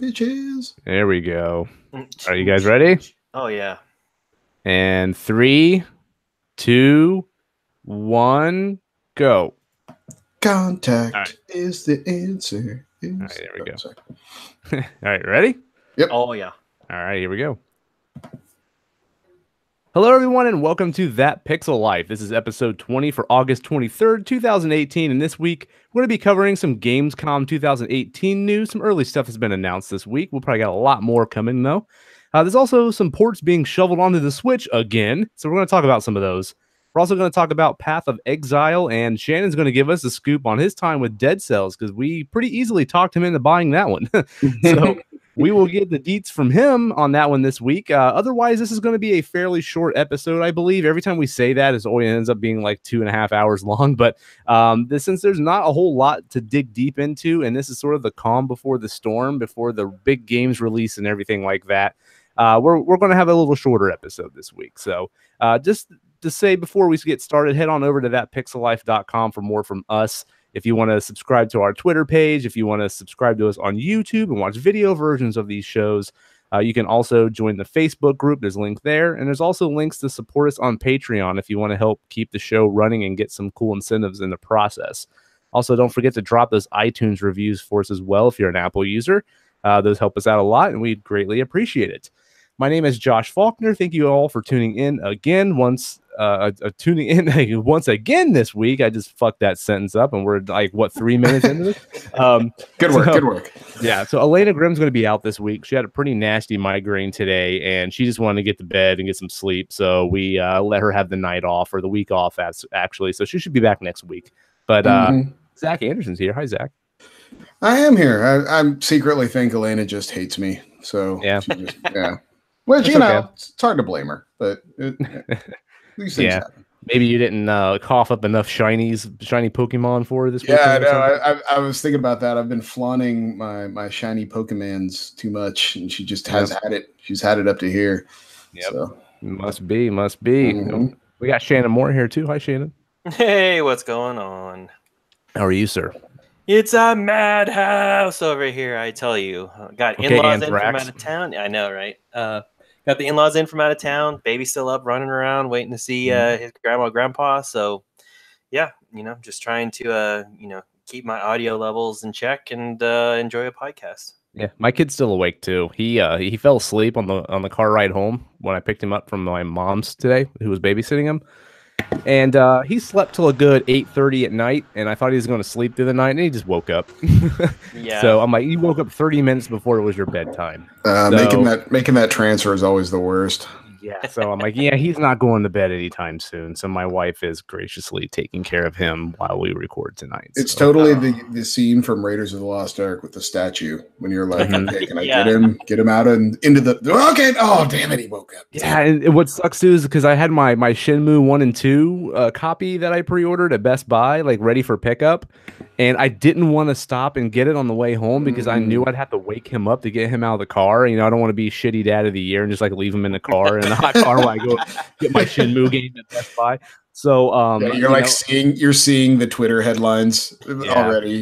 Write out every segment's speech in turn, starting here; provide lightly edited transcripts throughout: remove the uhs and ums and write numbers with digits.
bitches. There we go. Are you guys ready? Oh, yeah. And 3, 2, 1, go. Contact is the answer. All right, there we go. All right, ready? Yep. Oh, yeah. All right, here we go. Hello, everyone, and welcome to That Pixel Life. This is episode 20 for August 23rd, 2018, and this week we're going to be covering some Gamescom 2018 news. Some early stuff has been announced this week. We'll probably got a lot more coming, though. There's also some ports being shoveled onto the Switch again, so we're going to talk about some of those. We're also going to talk about Path of Exile, and Shannon's going to give us a scoop on his time with Dead Cells, because we pretty easily talked him into buying that one. So we will get the deets from him on that one this week. Otherwise, this is going to be a fairly short episode, I believe. Every time we say that, it always ends up being like 2.5 hours long. But since there's not a whole lot to dig deep into, and this is sort of the calm before the storm, before the big games release and everything like that, we're going to have a little shorter episode this week. So just to say before we get started, head on over to thatpixellife.com for more from us. If you want to subscribe to our Twitter page, if you want to subscribe to us on YouTube and watch video versions of these shows, you can also join the Facebook group. There's a link there. And there's also links to support us on Patreon if you want to help keep the show running and get some cool incentives in the process. Also, don't forget to drop those iTunes reviews for us as well if you're an Apple user. Those help us out a lot, and we'd greatly appreciate it. My name is Josh Faulkner. Thank you all for tuning in again once again this week. I just fucked that sentence up, and we're like, what, 3 minutes into this? Good work. Yeah, so Elena Grimm's going to be out this week. She had a pretty nasty migraine today, and she just wanted to get to bed and get some sleep, so we let her have the night off, or the week off, actually. So she should be back next week. But Zach Anderson's here. Hi, Zach. I am here. I secretly think Elena just hates me. So yeah. Which, it's hard to blame her, but these things happen. Maybe you didn't cough up enough shiny Pokemon for her this week. Yeah, no, I was thinking about that. I've been flaunting my shiny Pokemons too much, and she just has had it. She's had it up to here. Yep. So. Must be. Mm-hmm. We got Shannon Moore here too. Hi, Shannon. Hey, what's going on? How are you, sir? It's a madhouse over here, I tell you. Got in-laws in from out of town. I know, right? Got the in-laws in from out of town. Baby's still up, running around, waiting to see his grandma and grandpa. So, yeah, just trying to, keep my audio levels in check and enjoy a podcast. Yeah, my kid's still awake too. He fell asleep on the car ride home when I picked him up from my mom's today, who was babysitting him. And he slept till a good 8:30 at night, and I thought he was going to sleep through the night, and he just woke up. Yeah. So I'm like, you woke up 30 minutes before it was your bedtime. Making that transfer is always the worst. Yeah. So I'm like, yeah, he's not going to bed anytime soon. So my wife is graciously taking care of him while we record tonight. It's totally the scene from Raiders of the Lost Ark with the statue when you're like, okay, can I get him out and into the okay? Oh, damn it, he woke up. Yeah, and what sucks too is because I had my Shenmue 1 and 2 copy that I pre-ordered at Best Buy, like ready for pickup, and I didn't want to stop and get it on the way home because I knew I'd have to wake him up to get him out of the car. I don't want to be shitty dad of the year and just like leave him in the car in the hot car while I go get my Shenmue game at Best Buy. So you're seeing the Twitter headlines already,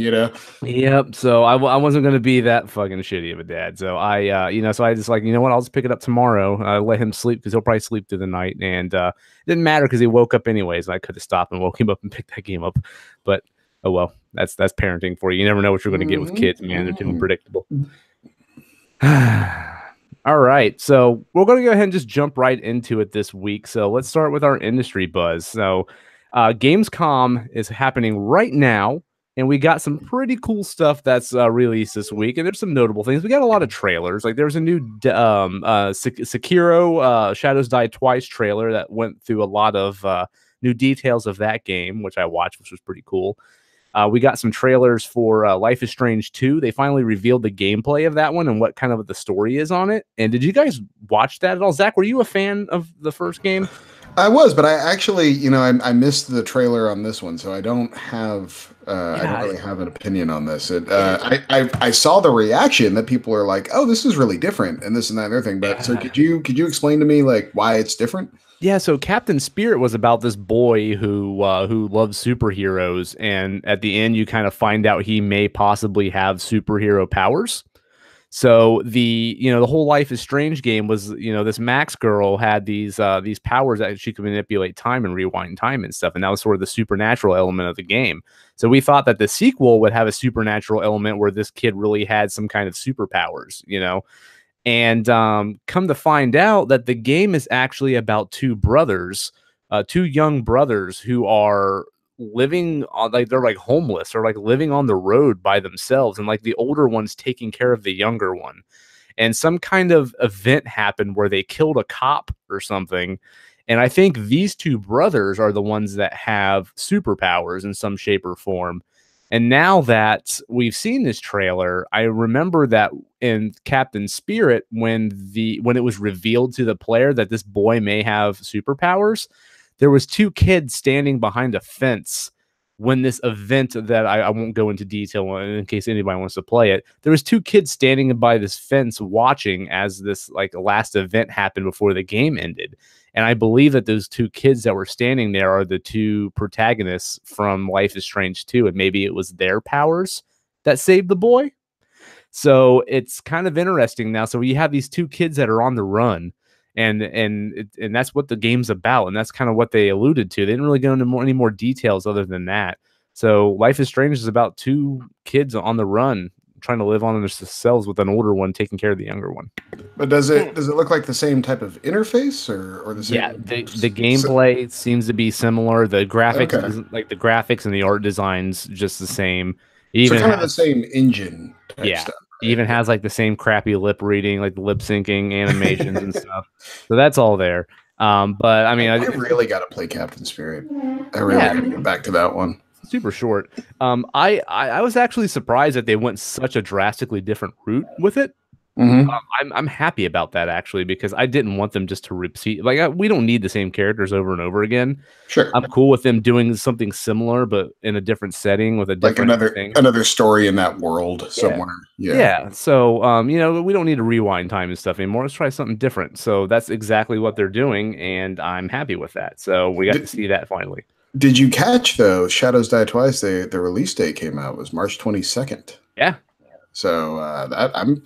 Yep. So I wasn't going to be that fucking shitty of a dad. So I just like, I'll just pick it up tomorrow. Let him sleep because he'll probably sleep through the night. And it didn't matter because he woke up anyways. And I could have stopped and woke him up and picked that game up. But oh well, that's parenting for you. You never know what you're going to get with kids, man. They're too unpredictable. All right, so we're going to go ahead and just jump right into it this week. So let's start with our industry buzz. So Gamescom is happening right now, and we got some pretty cool stuff that's released this week. And there's some notable things. We got a lot of trailers. Like there's a new Sekiro Shadows Die Twice trailer that went through a lot of new details of that game, which I watched, which was pretty cool. We got some trailers for Life is Strange 2. They finally revealed the gameplay of that one and what kind of the story is on it. And did you guys watch that at all? Zach, were you a fan of the first game? I was, but I actually, I missed the trailer on this one, so I don't have, I don't really have an opinion on this. I saw the reaction that people are like, "Oh, this is really different," and this and that and other thing. But so could you explain to me like why it's different? Yeah, so Captain Spirit was about this boy who loves superheroes, and at the end you kind of find out he may possibly have superhero powers. So the whole Life is Strange game was, this Max girl had these powers that she could manipulate time and rewind time and stuff, and that was sort of the supernatural element of the game. So we thought that the sequel would have a supernatural element where this kid really had some kind of superpowers, and come to find out that the game is actually about two brothers, two young brothers who are living on, like, they're like homeless or like living on the road by themselves, and like the older one's taking care of the younger one, and some kind of event happened where they killed a cop or something. And I think these two brothers are the ones that have superpowers in some shape or form. And now that we've seen this trailer, I remember that in Captain Spirit, when it was revealed to the player that this boy may have superpowers, there was two kids standing behind a fence when this event that I won't go into detail on in case anybody wants to play it. There was two kids standing by this fence watching as this like last event happened before the game ended. And I believe that those two kids that were standing there are the two protagonists from Life is Strange 2, and maybe it was their powers that saved the boy. So it's kind of interesting now. So you have these two kids that are on the run, and that's what the game's about, and that's kind of what they alluded to. They didn't really go into any more details other than that. So Life is Strange is about two kids on the run trying to live on themselves with an older one taking care of the younger one. But does it look like the same type of interface or the same? Yeah, the gameplay seems to be similar. The graphics, like the graphics and the art designs, just the same. Even kind of the same engine type stuff. Right? Even has like the same crappy lip reading, like the lip syncing animations and stuff. So that's all there. But I mean, I really got to play Captain Spirit. I really got to get back to that one. Super short. I was actually surprised that they went such a drastically different route with it. Mm-hmm. I'm happy about that, actually, because I didn't want them just to repeat. Like, we don't need the same characters over and over again. Sure, I'm cool with them doing something similar, but in a different setting with a different another story in that world somewhere. Yeah. So, we don't need to rewind time and stuff anymore. Let's try something different. So that's exactly what they're doing, and I'm happy with that. So we got to see that finally. Did you catch though? Shadows Die Twice. The release date came out was March 22nd. Yeah. So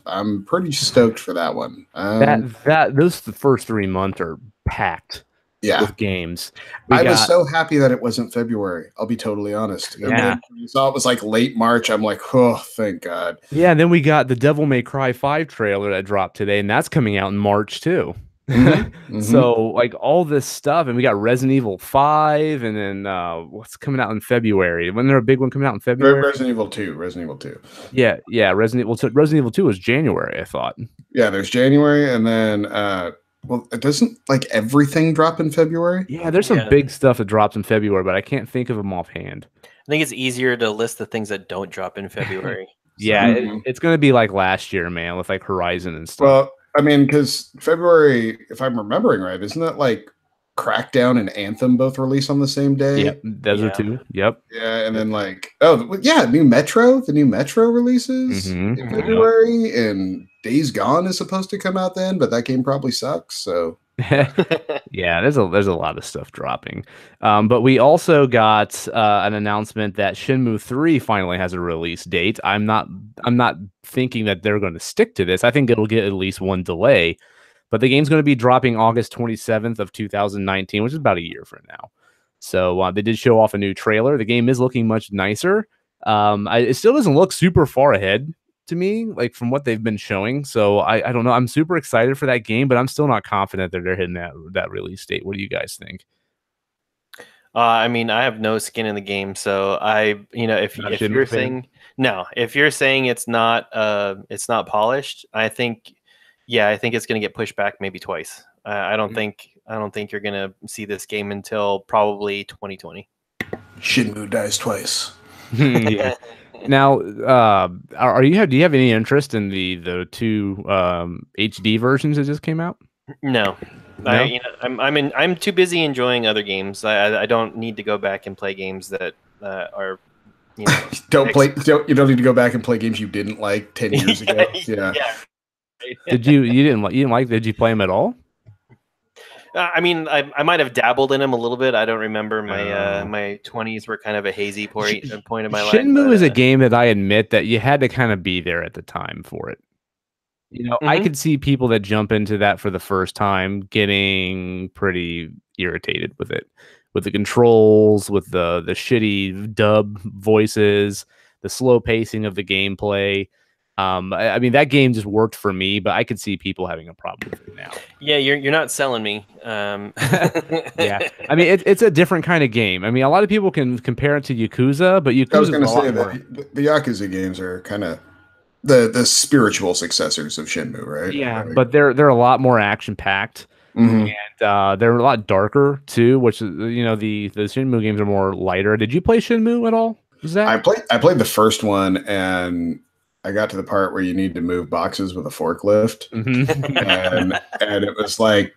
I'm pretty stoked for that one. Those the first 3 months are packed. With games. I was so happy that it wasn't February. I'll be totally honest. Yeah. When you saw it was like late March, I'm like, oh, thank God. Yeah, and then we got the Devil May Cry 5 trailer that dropped today, and that's coming out in March too. So like all this stuff, and we got Resident Evil 5, and then what's coming out in February? Wasn't there a big one coming out in February? Resident Evil 2. Yeah, Resident Evil 2 was January, I thought. Yeah, there's January, and then well, it doesn't like everything drop in February. Yeah, there's some big stuff that drops in February, but I can't think of them offhand. I think it's easier to list the things that don't drop in February. It's going to be like last year, man, with like Horizon and stuff. Well, I mean, because February, if I'm remembering right, isn't that like Crackdown and Anthem both released on the same day? Yep, those are two. Yep. Yeah, and then like, the new Metro releases in February, and Days Gone is supposed to come out then, but that game probably sucks. So yeah, there's a lot of stuff dropping. But we also got an announcement that Shenmue 3 finally has a release date. I'm not thinking that they're going to stick to this. I think it'll get at least one delay. But the game's going to be dropping August 27th of 2019, which is about a year from now. So they did show off a new trailer. The game is looking much nicer. It still doesn't look super far ahead to me, like from what they've been showing. So I don't know. I'm super excited for that game, but I'm still not confident that they're hitting that release date. What do you guys think? I mean, I have no skin in the game, so if you're saying it's not polished, I think it's going to get pushed back maybe twice. I don't think you're going to see this game until probably 2020. Shenmue dies twice. Yeah. Now, do you have any interest in the two HD versions that just came out? No. I'm too busy enjoying other games. I don't need to go back and play games that are. You don't need to go back and play games you didn't like 10 years ago. Yeah. Did you didn't like? Did you play them at all? I mean, I might have dabbled in them a little bit. I don't remember. My 20s were kind of a hazy point of my life. Shenmue is a game that I admit that you had to kind of be there at the time for it. You know, I could see people that jump into that for the first time getting pretty irritated with it, with the controls, with the shitty dub voices, the slow pacing of the gameplay. I mean, that game just worked for me, but I could see people having a problem with it now. Yeah, you're not selling me. Yeah, I mean, it's a different kind of game. I mean, a lot of people can compare it to Yakuza, but Yakuza. I was going to say that the Yakuza games are kind of the spiritual successors of Shenmue, right? Yeah, but they're a lot more action packed, and they're a lot darker too. Which is, you know, the Shenmue games are more lighter. Did you play Shenmue at all, Zach? I played the first one, and I got to the part where you need to move boxes with a forklift, and it was like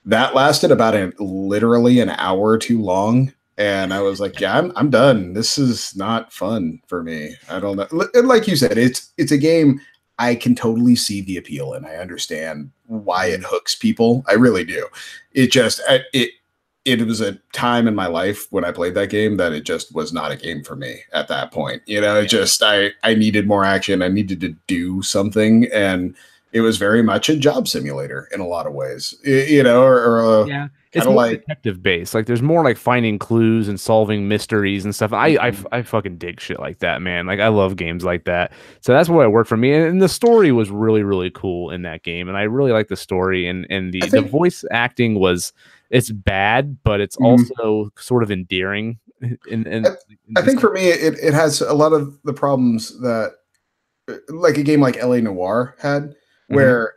that lasted about literally an hour too long. And I was like, yeah, I'm done. This is not fun for me. I don't know. Like you said, it's a game I can totally see the appeal and I understand why it hooks people. I really do. It just it was a time in my life when I played that game that it just was not a game for me at that point. You know, it just I needed more action. I needed to do something, and it was very much a job simulator in a lot of ways. You know, or yeah. It's more like detective based. Like there's more like finding clues and solving mysteries and stuff. I fucking dig shit like that, man. Like I love games like that. So that's what it worked for me. And the story was really, really cool in that game. And I really like the story and the voice acting it's bad, but it's also sort of endearing. I think for me it has a lot of the problems that like a game like LA Noire had, where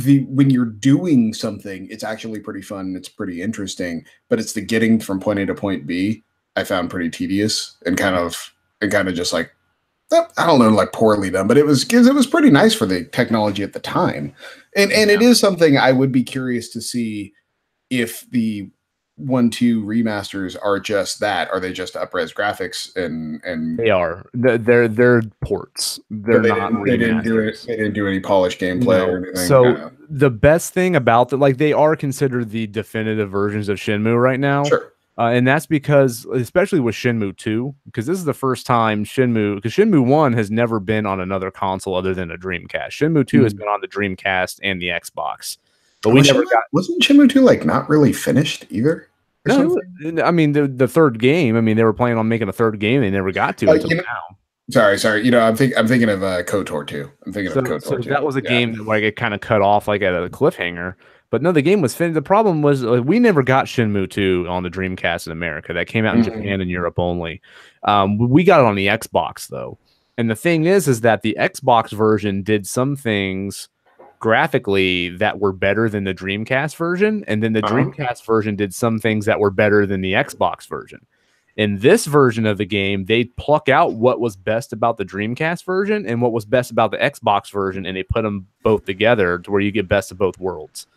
when you're doing something, it's actually pretty fun. It's pretty interesting, but it's the getting from point A to point B I found pretty tedious and kind of just like, I don't know, like poorly done, but it was pretty nice for the technology at the time. And it is something I would be curious to see if the 1-2 remasters are just that. Are they just up-res graphics and they are. They're ports. They're not remasters. They didn't do any polished gameplay or anything. So the best thing about that, like they are considered the definitive versions of Shenmue right now. Sure. And that's because, especially with Shenmue 2, because this is the first time because Shenmue 1 has never been on another console other than a Dreamcast. Shenmue 2 has been on the Dreamcast and the Xbox. But wasn't Shenmue 2 like not really finished either? No, I mean the third game. I mean they were planning on making a third game. They never got to until now. Sorry. You know, I'm thinking of KOTOR 2. I'm thinking of KOTOR 2. That was a game that like it kind of cut off like at a cliffhanger. But no, the game was finished. The problem was we never got Shenmue 2 on the Dreamcast in America. That came out in Japan and Europe only. We got it on the Xbox though. And the thing is that the Xbox version did some things graphically that were better than the Dreamcast version, and then the Dreamcast version did some things that were better than the Xbox version. In this version of the game, they pluck out what was best about the Dreamcast version and what was best about the Xbox version, and they put them both together to where you get best of both worlds.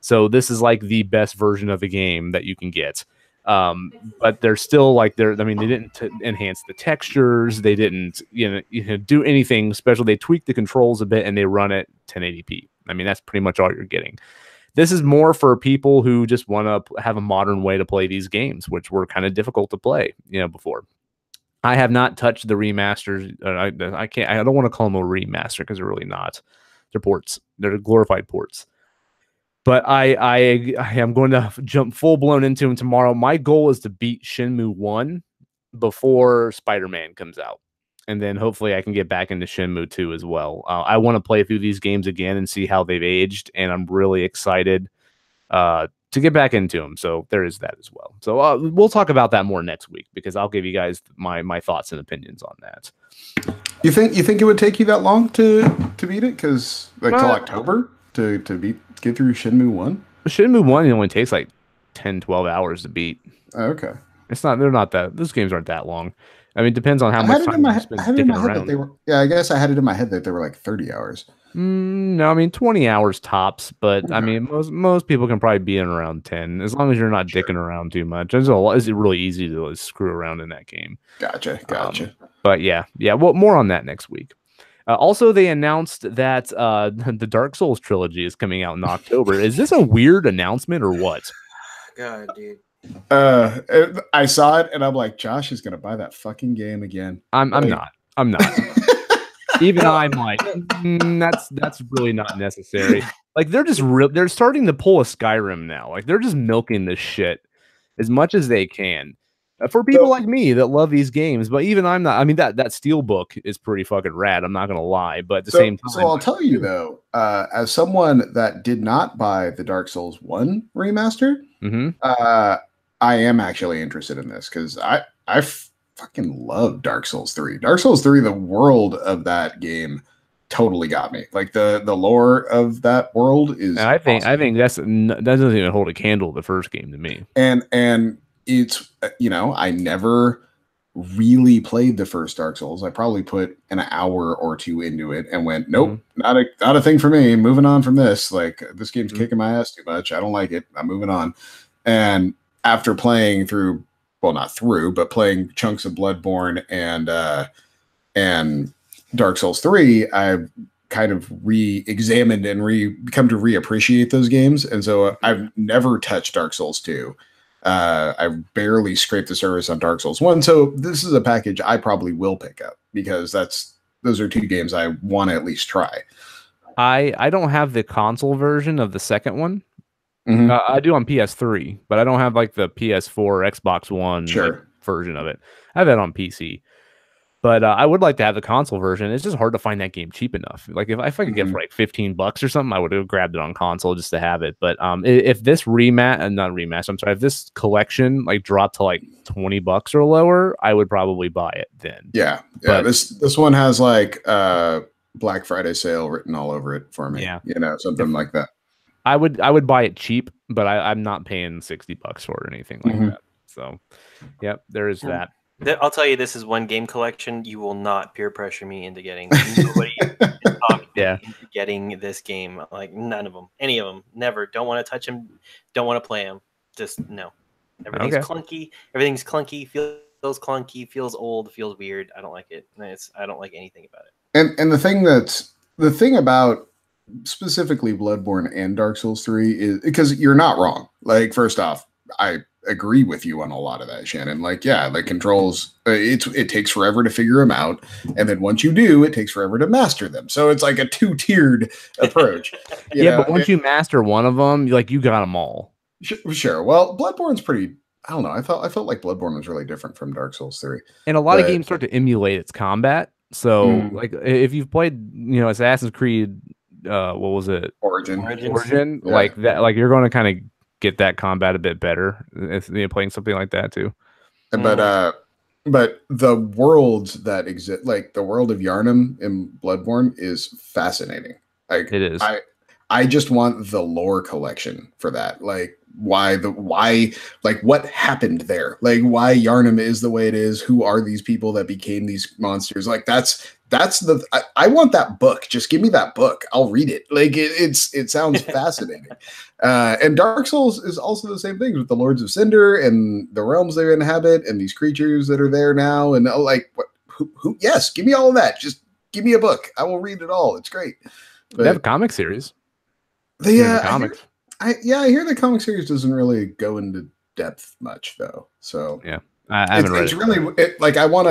So this is like the best version of the game that you can get. But they're still like they didn't enhance the textures. They didn't, do anything special. They tweaked the controls a bit and they run at 1080p. I mean, that's pretty much all you're getting. This is more for people who just want to have a modern way to play these games, which were kind of difficult to play, before. I have not touched the remasters. I can't. I don't want to call them a remaster because they're really not. They're ports. They're glorified ports. But I am going to jump full blown into them tomorrow. My goal is to beat Shenmue 1 before Spider-Man comes out. And then hopefully I can get back into Shenmue 2 as well. I want to play through these games again and see how they've aged. And I'm really excited to get back into them. So there is that as well. So we'll talk about that more next week get I'll give you guys my thoughts and opinions on that. You think it would take you that long to beat it? Because till October to get through Shenmue 1? Shenmue 1 it only takes like 10, 12 hours to beat. Okay. They're not that, those games aren't that long. I mean, it depends on how much time you spend sticking around. I guess I had it in my head that they were like 30 hours. No, I mean 20 hours tops, but I mean most people can probably be in around 10 as long as you're not dicking around too much. It's really easy to screw around in that game. Gotcha. But yeah. Well, more on that next week. Also, they announced that the Dark Souls trilogy is coming out in October. Is this a weird announcement or what? God, dude. I saw it and I'm like, Josh is gonna buy that fucking game again. I'm not. Even I'm like, that's really not necessary. Like they're starting to pull a Skyrim now. Like they're just milking this shit as much as they can. For people like me that love these games, but even I'm not. I mean, that Steelbook is pretty fucking rad. I'm not gonna lie, but at the same time, so I'll tell you though, as someone that did not buy the Dark Souls 1 remaster, I am actually interested in this because I fucking love Dark Souls 3. Dark Souls 3, the world of that game totally got me. Like the lore of that world is. And I think that doesn't even hold a candle to the first game to me. And it's I never really played the first Dark Souls. I probably put an hour or two into it and went, nope, not a thing for me. Moving on from this. Like this game's kicking my ass too much. I don't like it. I'm moving on. And after playing through, well, not through, but playing chunks of Bloodborne and Dark Souls 3, I've kind of re-examined and come to reappreciate those games. And so I've never touched Dark Souls 2. I barely scraped the surface on Dark Souls 1. So this is a package I probably will pick up because those are two games I want to at least try. I don't have the console version of the second one. I do on PS3, but I don't have like the PS4 or Xbox One version of it. I have that on PC. But I would like to have the console version. It's just hard to find that game cheap enough. Like if I could get for like $15 or something, I would have grabbed it on console just to have it. But if this if this collection like dropped to like $20 or lower, I would probably buy it then. Yeah. But this one has like Black Friday sale written all over it for me. Yeah. Something like that. I would buy it cheap, but I'm not paying $60 for it or anything like that. So, yep, there is that. I'll tell you, this is one game collection you will not peer pressure me into getting. Nobody can talk me into getting this game. Like none of them, any of them, never. Don't want to touch them. Don't want to play them. Just no. Everything's clunky. Everything's clunky. Feels clunky. Feels old. Feels weird. I don't like it. I don't like anything about it. And the thing about specifically Bloodborne and Dark Souls 3 is because you're not wrong. Like first off, I agree with you on a lot of that, Shannon. Like, yeah, like controls, it takes forever to figure them out, and then once you do, it takes forever to master them. So it's like a two-tiered approach. But once you master one of them, you got them all. Sure. Well, Bloodborne's pretty. I don't know. I felt like Bloodborne was really different from Dark Souls 3, and a lot of games start to emulate its combat. So, like, if you've played, Assassin's Creed, what was it? Origin, like that. Like you're going to kind of get that combat a bit better if playing something like that too. But the worlds that exist, like the world of Yharnam in Bloodborne, is fascinating. Like it is. I just want the lore collection for that. Like why like what happened there? Like why Yharnam is the way it is? Who are these people that became these monsters? Like I want that book. Just give me that book. I'll read it. Like it sounds fascinating. And Dark Souls is also the same thing with the Lords of Cinder and the realms they inhabit and these creatures that are there now. And like who yes, give me all of that. Just give me a book. I will read it all. It's great. But they have a comic series. The comics. I hear the comic series doesn't really go into depth much though. So yeah, I haven't read it. It's really like I want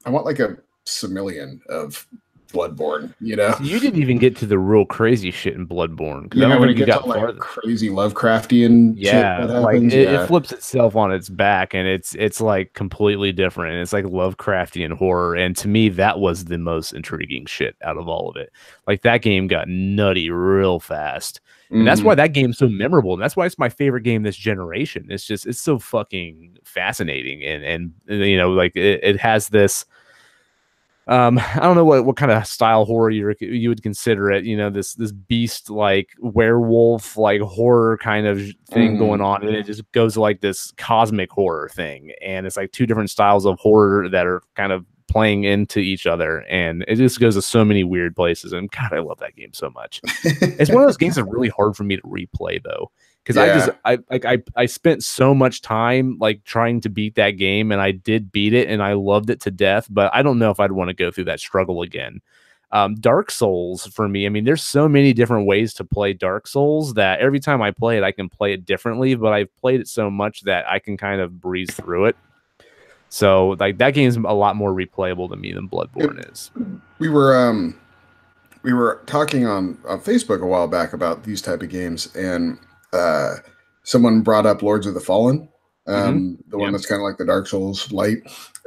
like a Simillion of Bloodborne, You didn't even get to the real crazy shit in Bloodborne. When you got to like crazy Lovecraftian shit that happens. It flips itself on its back and it's like completely different. And it's like Lovecraftian horror. And to me, that was the most intriguing shit out of all of it. Like that game got nutty real fast. And that's why that game's so memorable. And that's why it's my favorite game this generation. It's so fucking fascinating. And like it has this, I don't know what kind of style horror you would consider it. This beast like werewolf like horror kind of thing going on, and it just goes like this cosmic horror thing, and it's like two different styles of horror that are kind of playing into each other, and it just goes to so many weird places. And God, I love that game so much. It's one of those games that's really hard for me to replay though. Because I spent so much time like trying to beat that game, and I did beat it, and I loved it to death. But I don't know if I'd want to go through that struggle again. Dark Souls for me, I mean, there's so many different ways to play Dark Souls that every time I play it, I can play it differently. But I've played it so much that I can kind of breeze through it. So like that game's a lot more replayable to me than Bloodborne is. We were talking on Facebook a while back about these type of games, and someone brought up Lords of the Fallen, the one that's kind of like the Dark Souls light,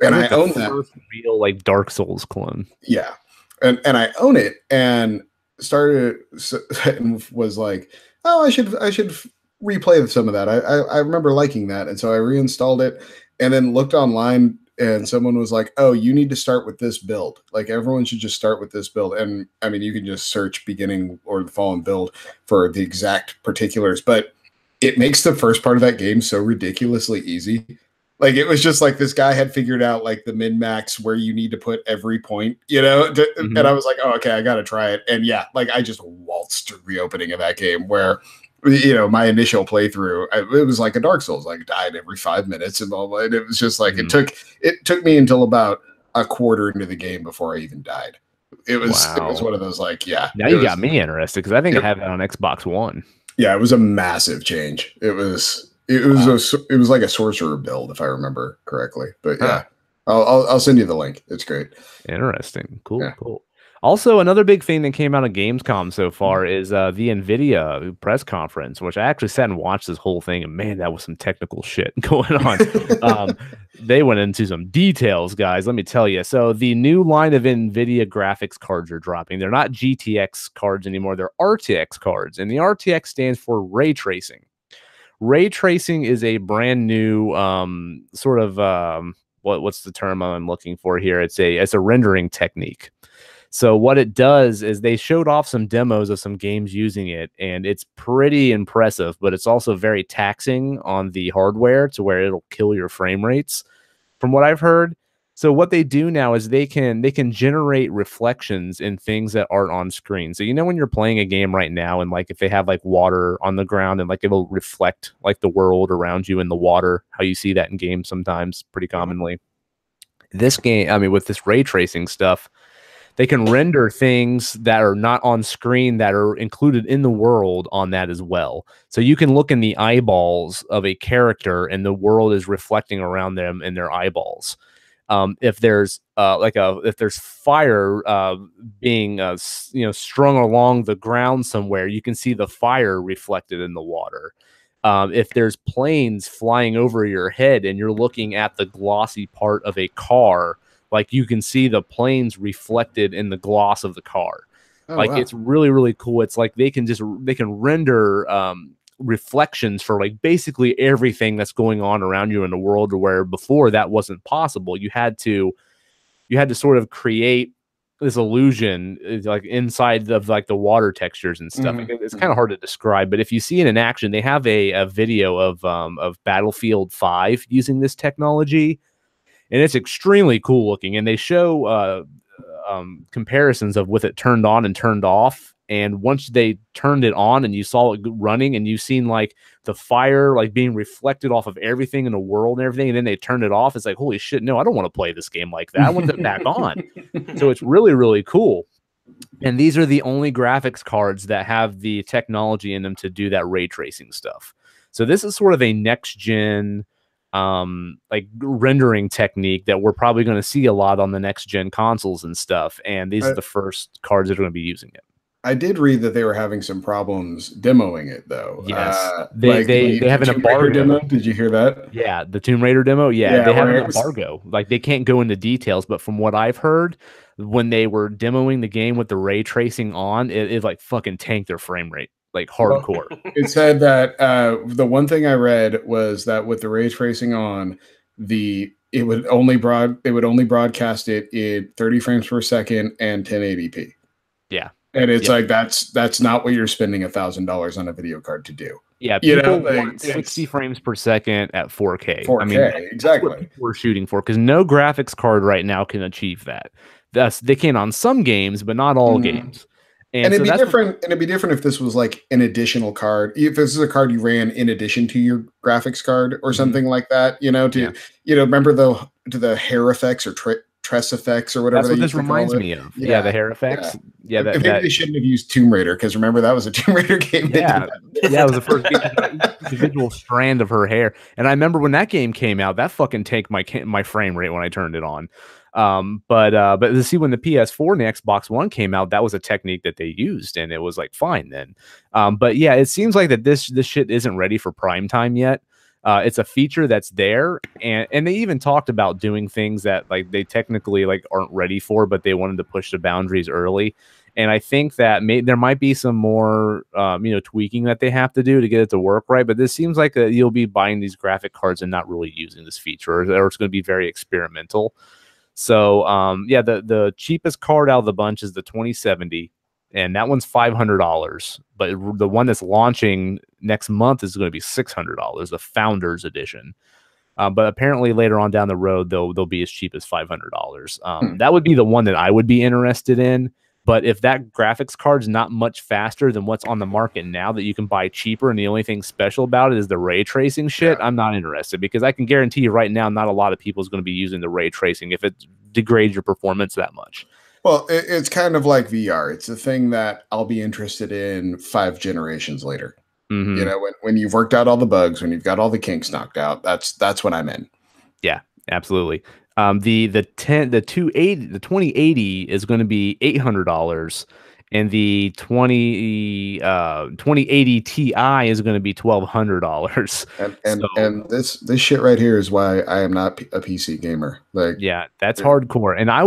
and I own that first real like Dark Souls clone. Yeah, and I own it, and started and was like, oh, I should replay some of that. I remember liking that, and so I reinstalled it, and then looked online. And someone was like, oh, you need to start with this build. Like, everyone should just start with this build. And I mean, you can just search beginning or the fallen build for the exact particulars, but it makes the first part of that game so ridiculously easy. Like, it was just like this guy had figured out like the min-max where you need to put every point, and I was like, oh, okay, I got to try it. And yeah, like I just waltzed through the opening of that game where, my initial playthrough, it was like a Dark Souls, like died every 5 minutes and all that. It was just like, it took me until about a quarter into the game before I even died. It was one of those like, yeah. Now you got me interested because I think I have that on Xbox One. Yeah, it was a massive change. It was like a sorcerer build, if I remember correctly. But yeah, I'll send you the link. It's great. Interesting. Cool. Also, another big thing that came out of Gamescom so far is the NVIDIA press conference, which I actually sat and watched this whole thing, and man, that was some technical shit going on. They went into some details, guys, let me tell you. So the new line of NVIDIA graphics cards are dropping. They're not GTX cards anymore. They're RTX cards, and the RTX stands for ray tracing. Ray tracing is a brand new what's the term I'm looking for here? It's a rendering technique. So what it does is they showed off some demos of some games using it, and it's pretty impressive, but it's also very taxing on the hardware to where it'll kill your frame rates, from what I've heard. So what they do now is they can generate reflections in things that aren't on screen. So when you're playing a game right now, and like if they have like water on the ground and like it'll reflect like the world around you in the water, how you see that in games sometimes pretty commonly. This game, I mean, with this ray tracing stuff, they can render things that are not on screen that are included in the world on that as well. So you can look in the eyeballs of a character and the world is reflecting around them in their eyeballs. If there's fire being strung along the ground somewhere, you can see the fire reflected in the water. If there's planes flying over your head and you're looking at the glossy part of a car, like you can see the planes reflected in the gloss of the car. It's really, really cool. It's like they can render reflections for like basically everything that's going on around you in the world, where before that wasn't possible. You had to sort of create this illusion like inside of like the water textures and stuff. It's kind of hard to describe, but if you see it in action, they have a video of Battlefield 5 using this technology. And it's extremely cool looking. And they show comparisons of with it turned on and turned off. And once they turned it on and you saw it running and you've seen like the fire like being reflected off of everything in the world and everything, and then they turned it off, it's like, holy shit, no, I don't want to play this game like that. I want it back on. So it's really, really cool. And these are the only graphics cards that have the technology in them to do that ray tracing stuff. So this is sort of a next gen like rendering technique that we're probably going to see a lot on the next gen consoles and stuff, and these are the first cards that are going to be using it. I did read that they were having some problems demoing it though. Yes, they have an embargo demo. Did you hear that? Yeah, the Tomb Raider demo. Yeah, they have an embargo. Like they can't go into details, but from what I've heard, when they were demoing the game with the ray tracing on, it like fucking tanked their frame rate. Like hardcore. It said that the one thing I read was that with the ray tracing on, it would only broadcast it in 30 frames per second and 1080p. Yeah, and it's like that's not what you're spending $1,000 on a video card to do. Yeah, people want 60 frames per second at 4K. 4K, I mean, exactly. That's what people are shooting for, because no graphics card right now can achieve that. They can on some games, but not all games. And it'd be different. And it'd be different if this was like an additional card. If this is a card you ran in addition to your graphics card or something like that, remember the hair effects or tress effects or whatever that's they what this used to call reminds it. me of. Yeah, The hair effects. Yeah, Maybe they shouldn't have used Tomb Raider, because remember that was a Tomb Raider game. Yeah, yeah, it was the first game that got each individual strand of her hair, and I remember when that game came out, that fucking tanked my frame rate when I turned it on. But to see when the PS4 and the Xbox One came out, that was a technique that they used, and it was like fine then. But yeah, it seems like that this shit isn't ready for prime time yet. It's a feature that's there, and they even talked about doing things that like they technically like aren't ready for, but they wanted to push the boundaries early. And I think that there might be some more, tweaking that they have to do to get it to work right. But this seems like you'll be buying these graphic cards and not really using this feature, or it's going to be very experimental. So, the cheapest card out of the bunch is the 2070, and that one's $500. But the one that's launching next month is going to be $600, the Founders Edition. But apparently later on down the road, they'll be as cheap as $500. That would be the one that I would be interested in. But if that graphics card's not much faster than what's on the market now that you can buy cheaper, and the only thing special about it is the ray tracing shit, I'm not interested, because I can guarantee you right now, not a lot of people is going to be using the ray tracing if it degrades your performance that much. Well, it's kind of like VR. It's a thing that I'll be interested in 5 generations later. Mm-hmm. You know, when you've worked out all the bugs, when you've got all the kinks knocked out, that's when I'm in. Yeah, absolutely. The 2080 is going to be $800, and the 2080 Ti is going to be $1,200. And this shit right here is why I am not a PC gamer. Like, yeah, that's hardcore. And I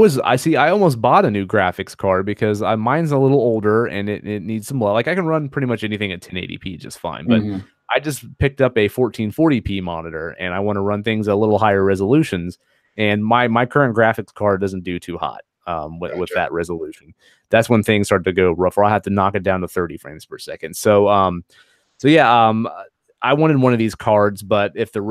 almost bought a new graphics card because mine's a little older and it needs some love. Like I can run pretty much anything at 1080p just fine, but I just picked up a 1440p monitor and I want to run things at a little higher resolutions. And my current graphics card doesn't do too hot with that resolution. That's when things start to go rough, or I have to knock it down to 30 frames per second. So I wanted one of these cards, but if the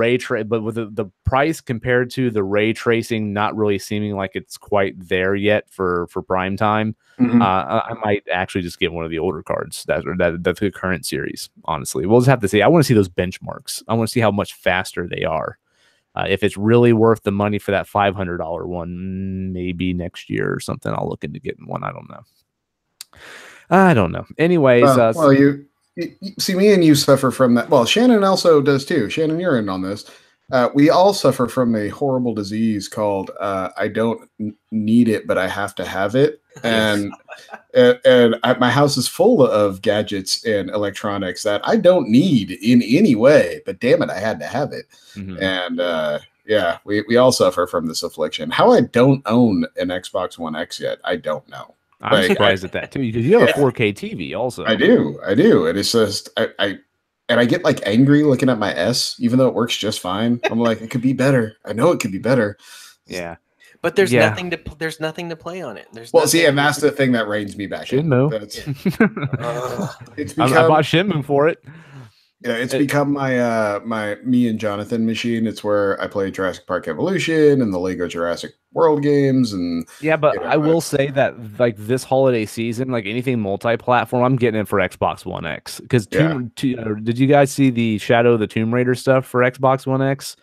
but with the price compared to the ray tracing not really seeming like it's quite there yet for prime time, I might actually just get one of the older cards that's the current series. Honestly, we'll just have to see. I want to see those benchmarks. I want to see how much faster they are. If it's really worth the money for that $500 one, maybe next year or something, I'll look into getting one. I don't know. Anyways, you see, me and you suffer from that. Well, Shannon also does too. Shannon, you're in on this. We all suffer from a horrible disease called I don't need it, but I have to have it. And my house is full of gadgets and electronics that I don't need in any way, but damn it, I had to have it. And we all suffer from this affliction. How I don't own an Xbox One X yet, I don't know. I'm surprised at that too, because you have a 4K TV also. I do. And it's just I get like angry looking at my S, even though it works just fine. I'm like, it could be better. I know it could be better. Yeah. But there's nothing to play on it. And that's the thing that reins me back. Shenmue. I bought Shenmue for it. Yeah, it's become my me and Jonathan machine. It's where I play Jurassic Park Evolution and the Lego Jurassic World games, and I will say that like this holiday season, like anything multi-platform, I'm getting it for Xbox One X. Because did you guys see the Shadow of the Tomb Raider stuff for Xbox One X?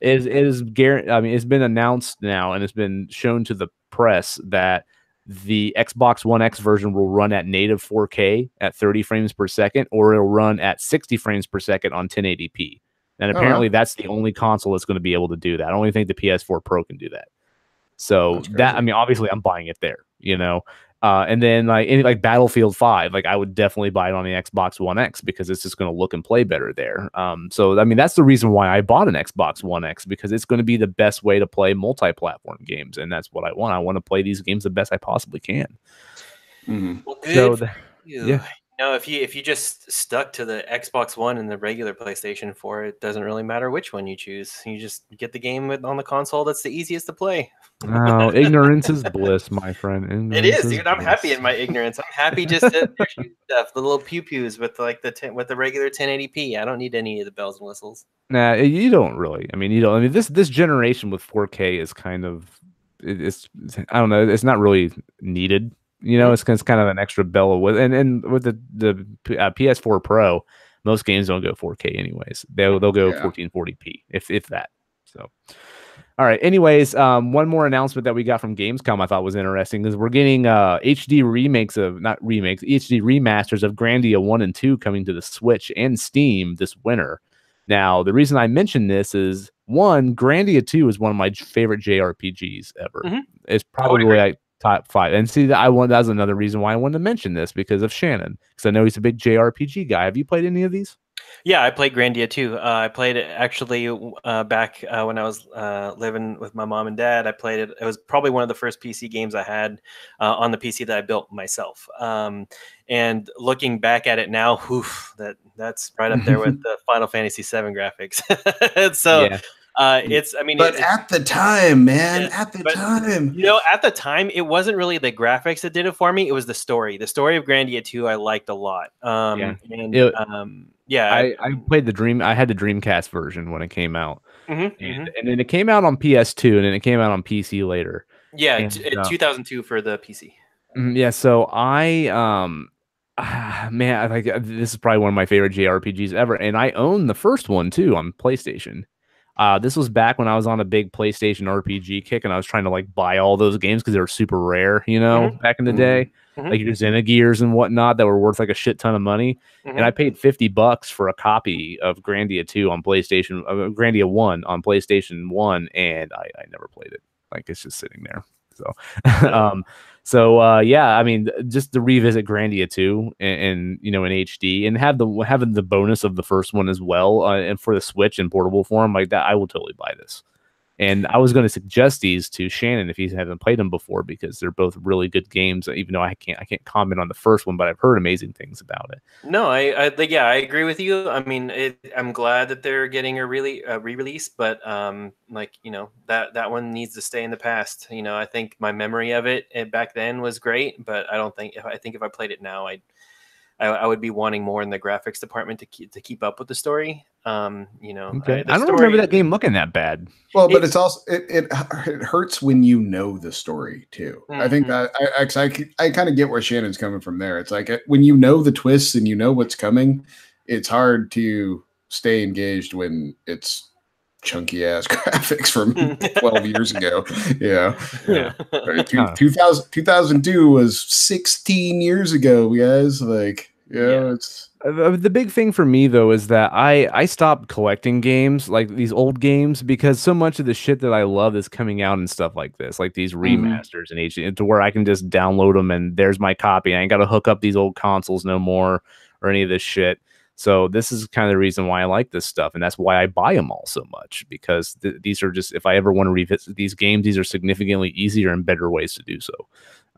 It's been announced now and it's been shown to the press that the Xbox One X version will run at native 4K at 30 frames per second, or it'll run at 60 frames per second on 1080p. And apparently that's the only console that's going to be able to do that. I don't even think the PS4 Pro can do that. So obviously I'm buying it there, and then like Battlefield 5, like I would definitely buy it on the Xbox One X because it's just going to look and play better there. That's the reason why I bought an Xbox One X, because it's going to be the best way to play multi-platform games, and that's what I want. I want to play these games the best I possibly can. Well, good. If you just stuck to the Xbox One and the regular PlayStation 4, it doesn't really matter which one you choose. You just get the game on the console that's the easiest to play. Oh, ignorance is bliss, my friend. It is, dude. I'm happy in my ignorance. I'm happy just to stuff, the little pew-pews with with the regular 1080p. I don't need any of the bells and whistles. Nah, you don't really. This generation with 4K is kind of, I don't know. It's not really needed. It's kind of an extra bell with, and with the PS4 Pro, most games don't go 4K anyways. They'll go 1440p if that. So, All right. Anyways, one more announcement that we got from Gamescom I thought was interesting is we're getting HD remakes of not remakes, HD remasters of Grandia 1 and 2 coming to the Switch and Steam this winter. Now, the reason I mention this is one, Grandia 2 is one of my favorite JRPGs ever. Mm-hmm. It's probably like top 5. And see that that's another reason why I wanted to mention this because of Shannon. Because I know he's a big JRPG guy. Have you played any of these? Yeah, I played Grandia too. I played it actually back when I was living with my mom and dad. I played it. It was probably one of the first PC games I had on the PC that I built myself. And looking back at it now, that's right up there with the Final Fantasy VII graphics. So yeah. At the time, man, at the time, at the time, it wasn't really the graphics that did it for me. It was the story. The story of Grandia 2 I liked a lot. I played I had the Dreamcast version when it came out. And then it came out on PS2 and then it came out on PC later. Yeah, and, 2002 for the PC. Yeah, so man, this is probably one of my favorite JRPGs ever, and I own the first one too on PlayStation. This was back when I was on a big PlayStation RPG kick, and I was trying to like buy all those games because they were super rare, back in the day, like your Xenogears and whatnot that were worth like a shit ton of money. And I paid $50 for a copy of Grandia 2 on PlayStation, Grandia 1 on PlayStation 1, and I never played it. Like it's just sitting there. So, I mean, just to revisit Grandia 2 and in HD and having the bonus of the first one as well, and for the Switch in portable form like that, I will totally buy this. And I was going to suggest these to Shannon if he hasn't played them before because they're both really good games. Even though I can't comment on the first one, but I've heard amazing things about it. No, I agree with you. I mean, I'm glad that they're getting a re-release, but that one needs to stay in the past. I think my memory of it back then was great, but I think if I played it now, I would be wanting more in the graphics department to keep up with the story. Okay. I don't remember that game looking that bad. Well, but it's also it hurts when you know the story too. I think that I kind of get where Shannon's coming from there. It's like when you know the twists and you know what's coming, it's hard to stay engaged when it's chunky ass graphics from 12 years ago. Yeah. 2002 was 16 years ago, guys. Like, it's the big thing for me though is that I stopped collecting games like these old games because so much of the shit that I love is coming out and stuff like this, like these remasters in HD, to where I can just download them and there's my copy. I ain't got to hook up these old consoles no more or any of this shit. So this is kind of the reason why I like this stuff, and that's why I buy them all so much, because these are just, if I ever want to revisit these games, these are significantly easier and better ways to do so.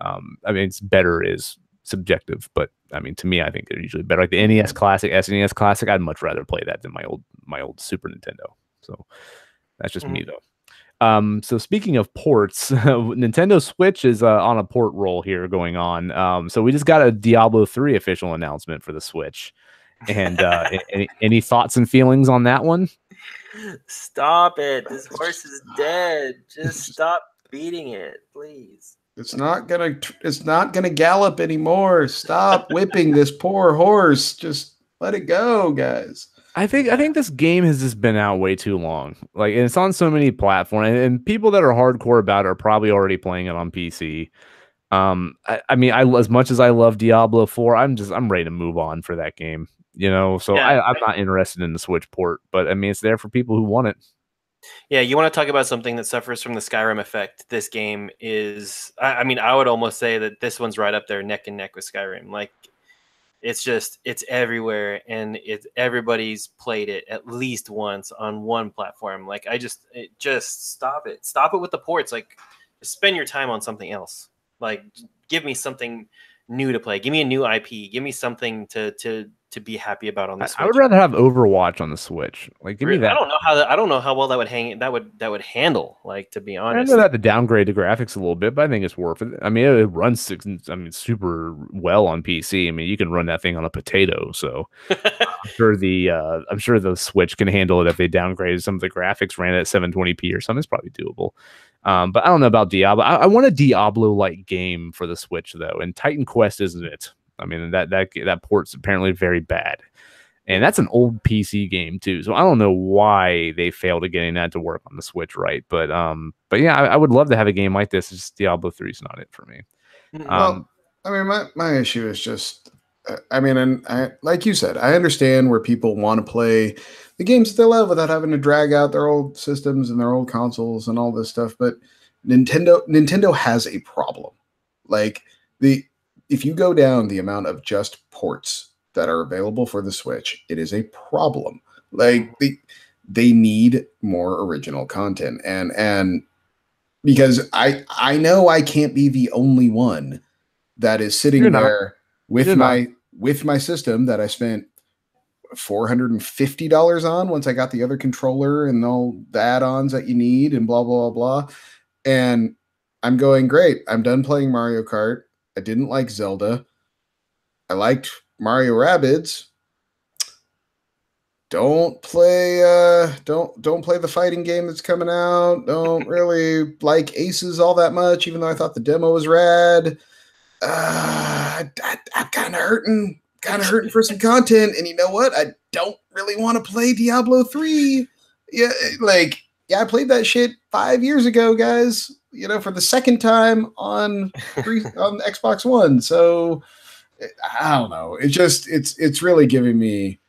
I mean, it's better is subjective, but I mean, to me, I think they're usually better. Like the NES Classic, SNES Classic, I'd much rather play that than my old Super Nintendo. So that's just me though. So speaking of ports, Nintendo Switch is on a port roll here going on. So we just got a Diablo 3 official announcement for the Switch. And any thoughts and feelings on that one? Stop it. This horse is dead. Just stop beating it, please. It's not gonna gallop anymore. Stop whipping this poor horse. Just let it go, guys. I think this game has just been out way too long. Like, and it's on so many platforms, and people that are hardcore about it are probably already playing it on PC. I mean, as much as I love Diablo 4, I'm ready to move on for that game. So I'm not interested in the Switch port, but I mean, it's there for people who want it. Yeah, you want to talk about something that suffers from the Skyrim effect. This game is, I mean, I would almost say that this one's right up there neck and neck with Skyrim. Like, it's everywhere, and everybody's played it at least once on one platform. Like, just stop it. Stop it with the ports. Like, just spend your time on something else. Like, give me something new to play. Give me a new IP. Give me something to be happy about on the Switch. I would rather have Overwatch on the Switch. Like, give me that. I don't know how well that would handle. Like, to be honest, I know that to downgrade the graphics a little bit, but I think it's worth it. I mean, it runs super well on PC. I mean, you can run that thing on a potato. So I'm sure the Switch can handle it if they downgraded some of the graphics, ran it at 720p or something. It's probably doable. But I don't know about Diablo. I want a Diablo-like game for the Switch though, and Titan Quest isn't it. I mean, that port's apparently very bad. And that's an old PC game too, so I don't know why they failed at getting that to work on the Switch right. But yeah, I would love to have a game like this. It's just Diablo 3 is not it for me. Well, I mean, my issue is just, I mean, and like you said, I understand where people want to play the games that they love without having to drag out their old systems and their old consoles and all this stuff. But Nintendo has a problem. Like if you go down the amount of just ports that are available for the Switch, it is a problem. Like they need more original content, and because I know I can't be the only one that is sitting there with my system that I spent $450 on once I got the other controller and all the add-ons that you need and blah blah blah blah. And I'm going, great. I'm done playing Mario Kart. I didn't like Zelda. I liked Mario Rabbids. Don't play the fighting game that's coming out. Don't really like Aces all that much, even though I thought the demo was rad. I'm kind of hurting for some content. And you know what? I don't really want to play Diablo 3. Yeah, I played that shit 5 years ago, guys. For the second time on Xbox One. So I don't know. It's really giving me.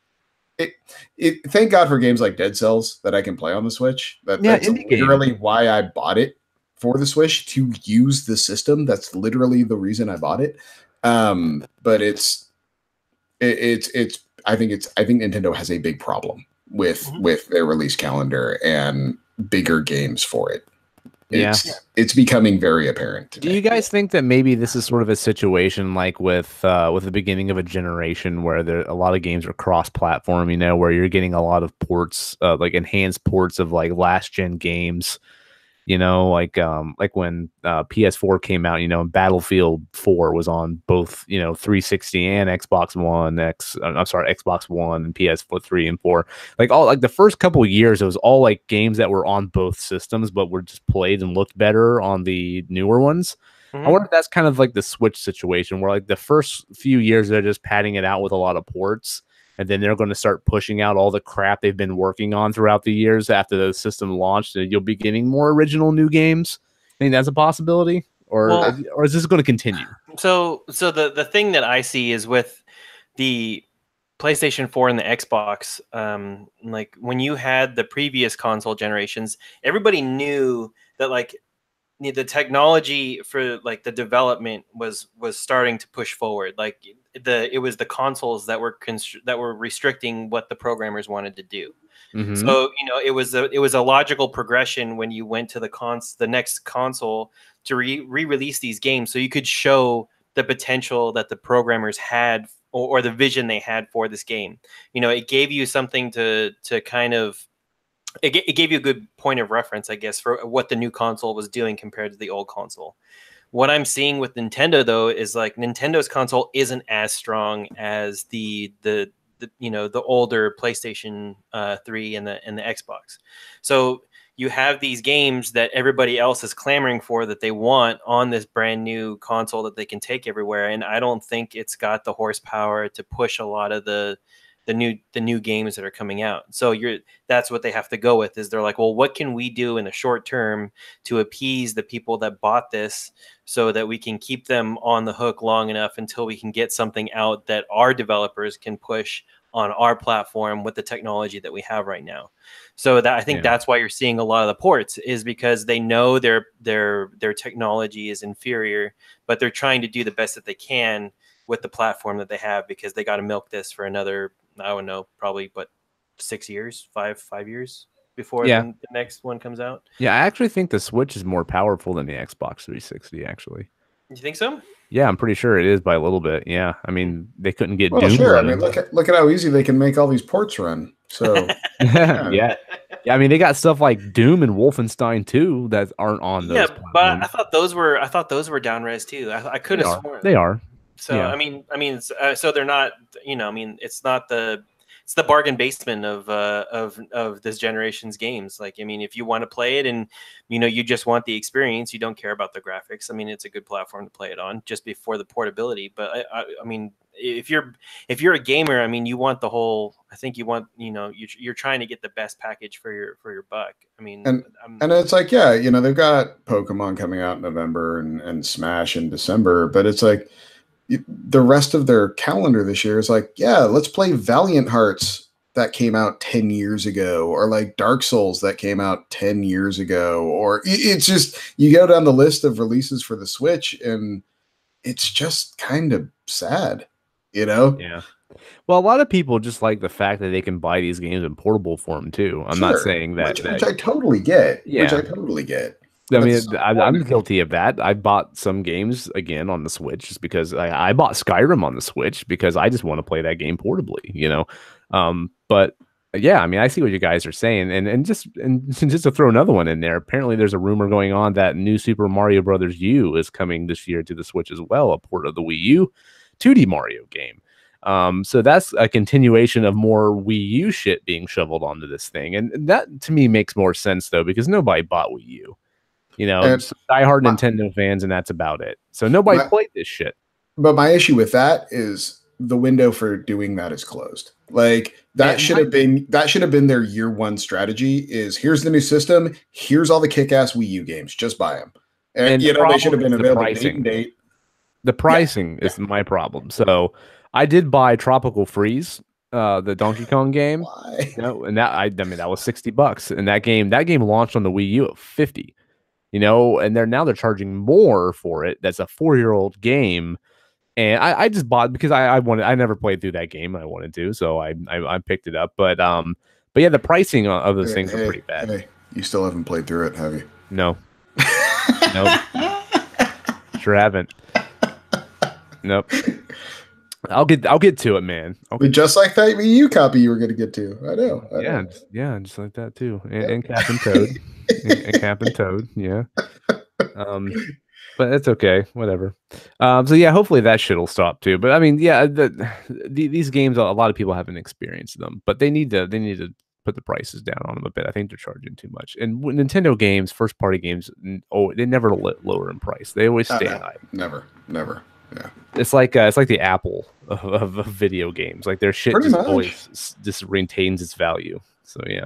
Thank God for games like Dead Cells that I can play on the Switch. That's literally why I bought it for the Switch, to use the system. That's literally the reason I bought it. But I think Nintendo has a big problem with their release calendar and bigger games for it. It's becoming very apparent today. Do you guys think that maybe this is sort of a situation like with the beginning of a generation where a lot of games are cross-platform, where you're getting a lot of ports, like enhanced ports of like last gen games, like when PS4 came out, and Battlefield 4 was on both, 360 and Xbox One Xbox One and PS4 3 and 4. Like all like the first couple of years, it was all like games that were on both systems, but were just played and looked better on the newer ones. I wonder if that's kind of like the Switch situation, where like the first few years they're just padding it out with a lot of ports, and then they're going to start pushing out all the crap they've been working on throughout the years after the system launched, and you'll be getting more original new games. I think that's a possibility, or is this going to continue? So the thing that I see is with the PlayStation 4 and the Xbox, like when you had the previous console generations, everybody knew that like the technology for like the development was starting to push forward. Like it was the consoles that were restricting what the programmers wanted to do. So it was a logical progression when you went to the next console to re-release these games, so you could show the potential that the programmers had, or the vision they had for this game. It gave you something to kind of. It gave you a good point of reference, I guess, for what the new console was doing compared to the old console. What I'm seeing with Nintendo, though, is like Nintendo's console isn't as strong as the older PlayStation 3 and the Xbox. So you have these games that everybody else is clamoring for, that they want on this brand new console that they can take everywhere, and I don't think it's got the horsepower to push a lot of the new games that are coming out. So that's what they have to go with, is they're like, well, what can we do in the short term to appease the people that bought this, so that we can keep them on the hook long enough until we can get something out that our developers can push on our platform with the technology that we have right now. So that I think that's why you're seeing a lot of the ports, is because they know their technology is inferior, but they're trying to do the best that they can with the platform that they have, because they got to milk this for another, I don't know, probably 5 years before the next one comes out. Yeah, I actually think the Switch is more powerful than the Xbox 360, actually. You think so? Yeah, I'm pretty sure it is by a little bit. Yeah, I mean, they couldn't get Doom running. I mean, look at how easy they can make all these ports run. So yeah. I mean, they got stuff like Doom and Wolfenstein 2 that aren't on those. Yeah, but I thought those were down res too. I could have sworn they are. So I mean, so they're not. I mean, it's not it's the bargain basement of this generation's games. Like, I mean, if you want to play it and you just want the experience, you don't care about the graphics. I mean, it's a good platform to play it on just before the portability. But I mean, if you're a gamer, I mean, you want the whole. I think you want, you're trying to get the best package for your buck. I mean, and it's like, yeah, they've got Pokemon coming out in November and Smash in December, but it's like the rest of their calendar this year is like, yeah, let's play Valiant Hearts that came out 10 years ago, or like Dark Souls that came out 10 years ago, or it's just, you go down the list of releases for the Switch and it's just kind of sad, Yeah. Well, a lot of people just like the fact that they can buy these games in portable form too. I'm not saying that, which I totally get. Yeah. Which I totally get. I mean, I'm guilty of that. I bought some games again on the Switch just because I bought Skyrim on the Switch because I just want to play that game portably, But yeah, I mean, I see what you guys are saying, and just to throw another one in there. Apparently, there's a rumor going on that new Super Mario Brothers U is coming this year to the Switch as well, a port of the Wii U 2D Mario game. So that's a continuation of more Wii U shit being shoveled onto this thing, and that to me makes more sense though because nobody bought Wii U. Diehard Nintendo fans, and that's about it. So nobody played this shit. But my issue with that is the window for doing that is closed. Like that should have been their year one strategy. Is here's the new system. Here's all the kick-ass Wii U games. Just buy them. And they should have been available date and date. The pricing is my problem. So I did buy Tropical Freeze, the Donkey Kong game. Why? And that was $60, and that game launched on the Wii U at $50. And they're charging more for it. That's a 4-year-old game. And I just bought because I never played through that game. I wanted to, so I picked it up. But yeah, the pricing of those things are pretty bad. Hey, you still haven't played through it, have you? No. Nope. Sure haven't. Nope. I'll get to it, man. Just like that Wii U copy you were going to get to. I know. Yeah, just like that too. And Captain Toad. and Captain Toad, yeah. But it's okay, whatever. So yeah, hopefully that shit will stop too. But I mean, yeah, these games, a lot of people haven't experienced them, but they need to put the prices down on them a bit. I think they're charging too much. And Nintendo games, first party games, they never lower in price. They always stay high. Never. Yeah. It's like the Apple of video games. Like their shit always just retains its value. So yeah.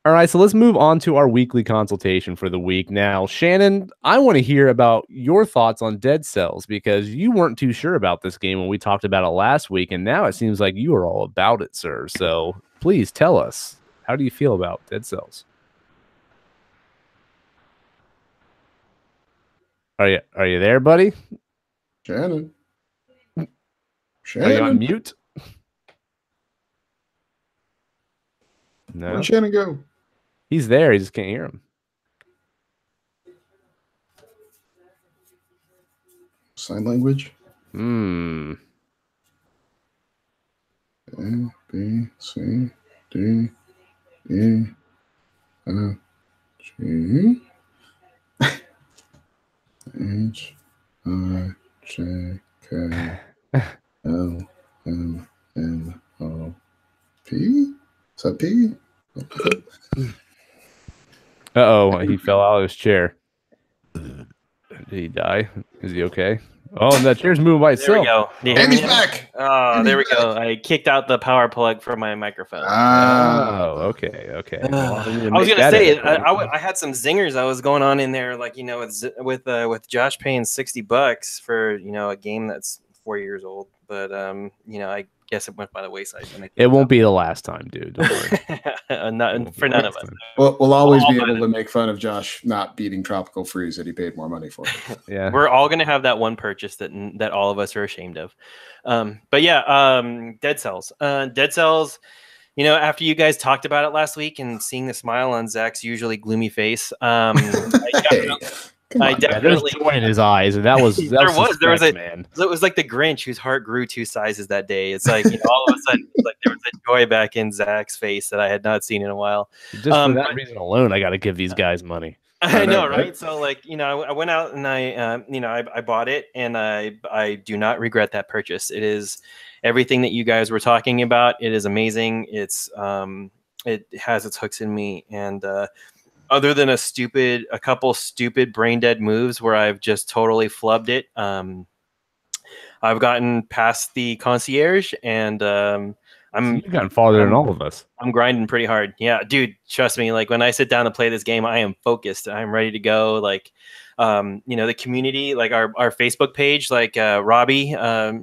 All right, so let's move on to our weekly consultation for the week. Now, Shannon, I want to hear about your thoughts on Dead Cells because you weren't too sure about this game when we talked about it last week, and now it seems like you are all about it, sir. So please tell us, how do you feel about Dead Cells? Are you there, buddy? Shannon. Are you on mute? No. Where'd Shannon go? He's there. He just can't hear him. Sign language? A, B, C, D, E, F, G, H, I, J, K, L, M, N, O, P? Is that P? Uh-oh, he fell out of his chair. Did he die? Is he okay? Oh, and that chair's moving by itself. There we go. And he's back. Oh, there we go. I kicked out the power plug from my microphone. Oh, okay. Well, I was gonna say I had some zingers I was going on in there, like with Josh paying $60 for a game that's 4 years old, but I guess it went by the wayside. It won't be the last time, dude. Don't worry. Not for none of us. We'll always be able to make fun of Josh not beating Tropical Freeze that he paid more money for. Yeah, we're all gonna have that one purchase that all of us are ashamed of. But yeah, Dead Cells. Dead Cells. After you guys talked about it last week and seeing the smile on Zach's usually gloomy face, I definitely joy in his eyes, and that was man. It was like the Grinch whose heart grew 2 sizes that day. It's like all of a sudden, like there was a joy back in Zach's face that I had not seen in a while. Just for that reason alone, I got to give these guys money. I know, right? So like I went out and I bought it, and I do not regret that purchase. It is everything that you guys were talking about. It is amazing. It has its hooks in me, and other than a couple stupid brain dead moves where I've just totally flubbed it, I've gotten past the concierge, and you've gotten farther than all of us. I'm grinding pretty hard. Yeah, dude, trust me. Like when I sit down to play this game, I am focused. I'm ready to go. Like, the community, like our Facebook page, like Robbie,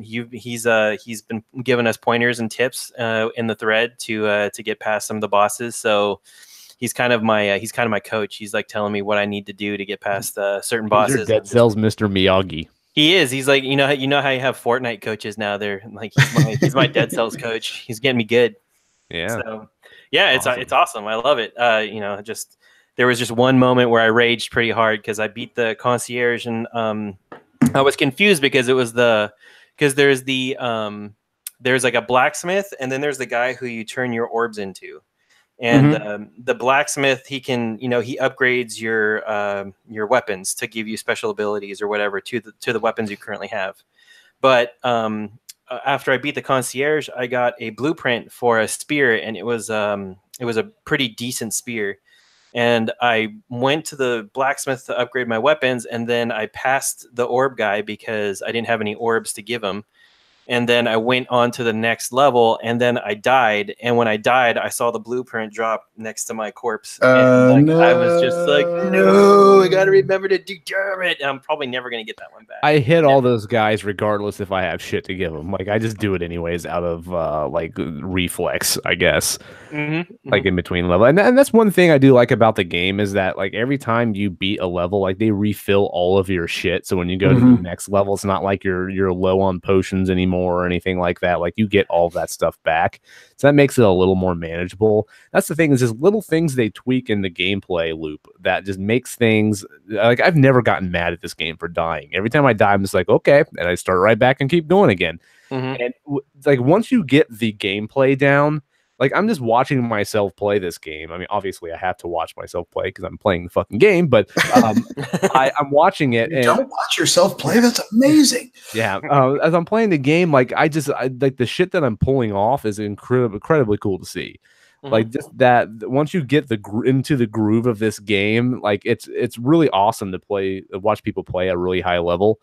he's been giving us pointers and tips in the thread to get past some of the bosses. So he's kind of my coach. He's like telling me what I need to do to get past certain bosses. Your Dead Cells Mr. Miyagi. He is. He's like, you know how you have Fortnite coaches now. They're like, he's my Dead Cells coach. He's getting me good. Yeah. So yeah, it's awesome. I love it. Just there was just one moment where I raged pretty hard because I beat the concierge, and I was confused because there's like a blacksmith, and then there's the guy who you turn your orbs into. And the blacksmith, he can, he upgrades your weapons to give you special abilities or whatever to the weapons you currently have. But after I beat the concierge, I got a blueprint for a spear, and it was a pretty decent spear. And I went to the blacksmith to upgrade my weapons, and then I passed the orb guy because I didn't have any orbs to give him. And then I went on to the next level, and then I died. And when I died, I saw the blueprint drop next to my corpse. And no. I was just like, no, I got to remember to do it. And I'm probably never going to get that one back. I hit all those guys regardless if I have shit to give them. Like, I just do it anyways out of, reflex, I guess. Like, in between level. And that's one thing I do like about the game is that, like, every time you beat a level, like, they refill all of your shit. So when you go to the next level, it's not like you're low on potions anymore or anything like that. Like, you get all that stuff back, so that makes it a little more manageable. That's the thing, is just little things they tweak in the gameplay loop that just makes things like, I've never gotten mad at this game for dying. Every time I die, I'm just like, okay, and I start right back and keep going again. And like, once you get the gameplay down, like, I'm just watching myself play this game. I mean, obviously, I have to watch myself play because I'm playing the fucking game, but I'm watching it. You don't watch yourself play? That's amazing. Yeah. As I'm playing the game, like, I like the shit that I'm pulling off is incredibly cool to see. Like, just that once you get into the groove of this game, like, it's really awesome to watch people play at a really high level.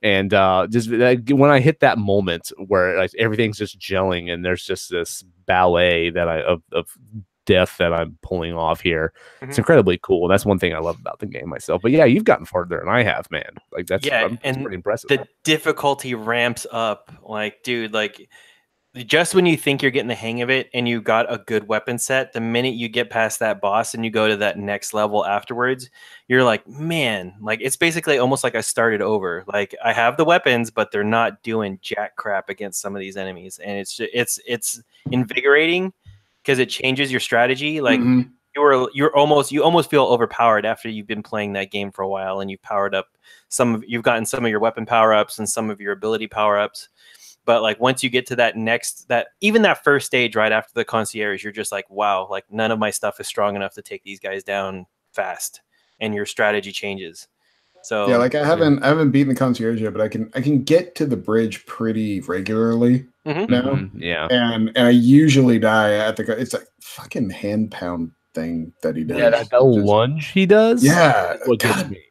And just when I hit that moment where, like, everything's just gelling and there's just this ballet of death that I'm pulling off here, it's incredibly cool. That's one thing I love about the game myself. But yeah, you've gotten farther than I have, man. Like, that's pretty impressive. The difficulty ramps up, like, dude, like, just when you think you're getting the hang of it and you got a good weapon set, the minute you get past that boss and you go to that next level afterwards, you're like, man, like, it's basically almost like I started over. Like, I have the weapons, but they're not doing jack crap against some of these enemies. And it's invigorating because it changes your strategy. Like, you almost feel overpowered after you've been playing that game for a while and you've powered up you've gotten some of your weapon power-ups and some of your ability power-ups. But like, once you get to even that first stage right after the concierge, you're just like, wow, like, none of my stuff is strong enough to take these guys down fast, and your strategy changes. So yeah, like, I haven't beaten the concierge yet, but I can get to the bridge pretty regularly now. Yeah, and I usually die at it's a fucking hand pound thing that he does. Yeah, that lunge he does. Yeah, what gets me.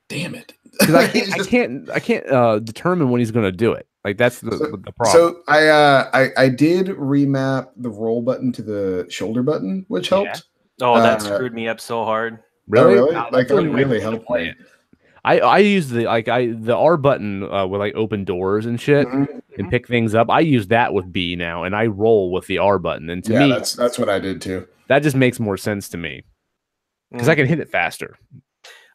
Damn it. Because I can't determine when he's going to do it. Like, that's the problem. So I did remap the roll button to the shoulder button, which helped. Oh, that screwed me up so hard. Really? Oh, really? Like, it really helped me. I use the R button with, like, open doors and shit and pick things up. I use that with B now, and I roll with the R button. And to me, that's what I did too. That just makes more sense to me because I can hit it faster.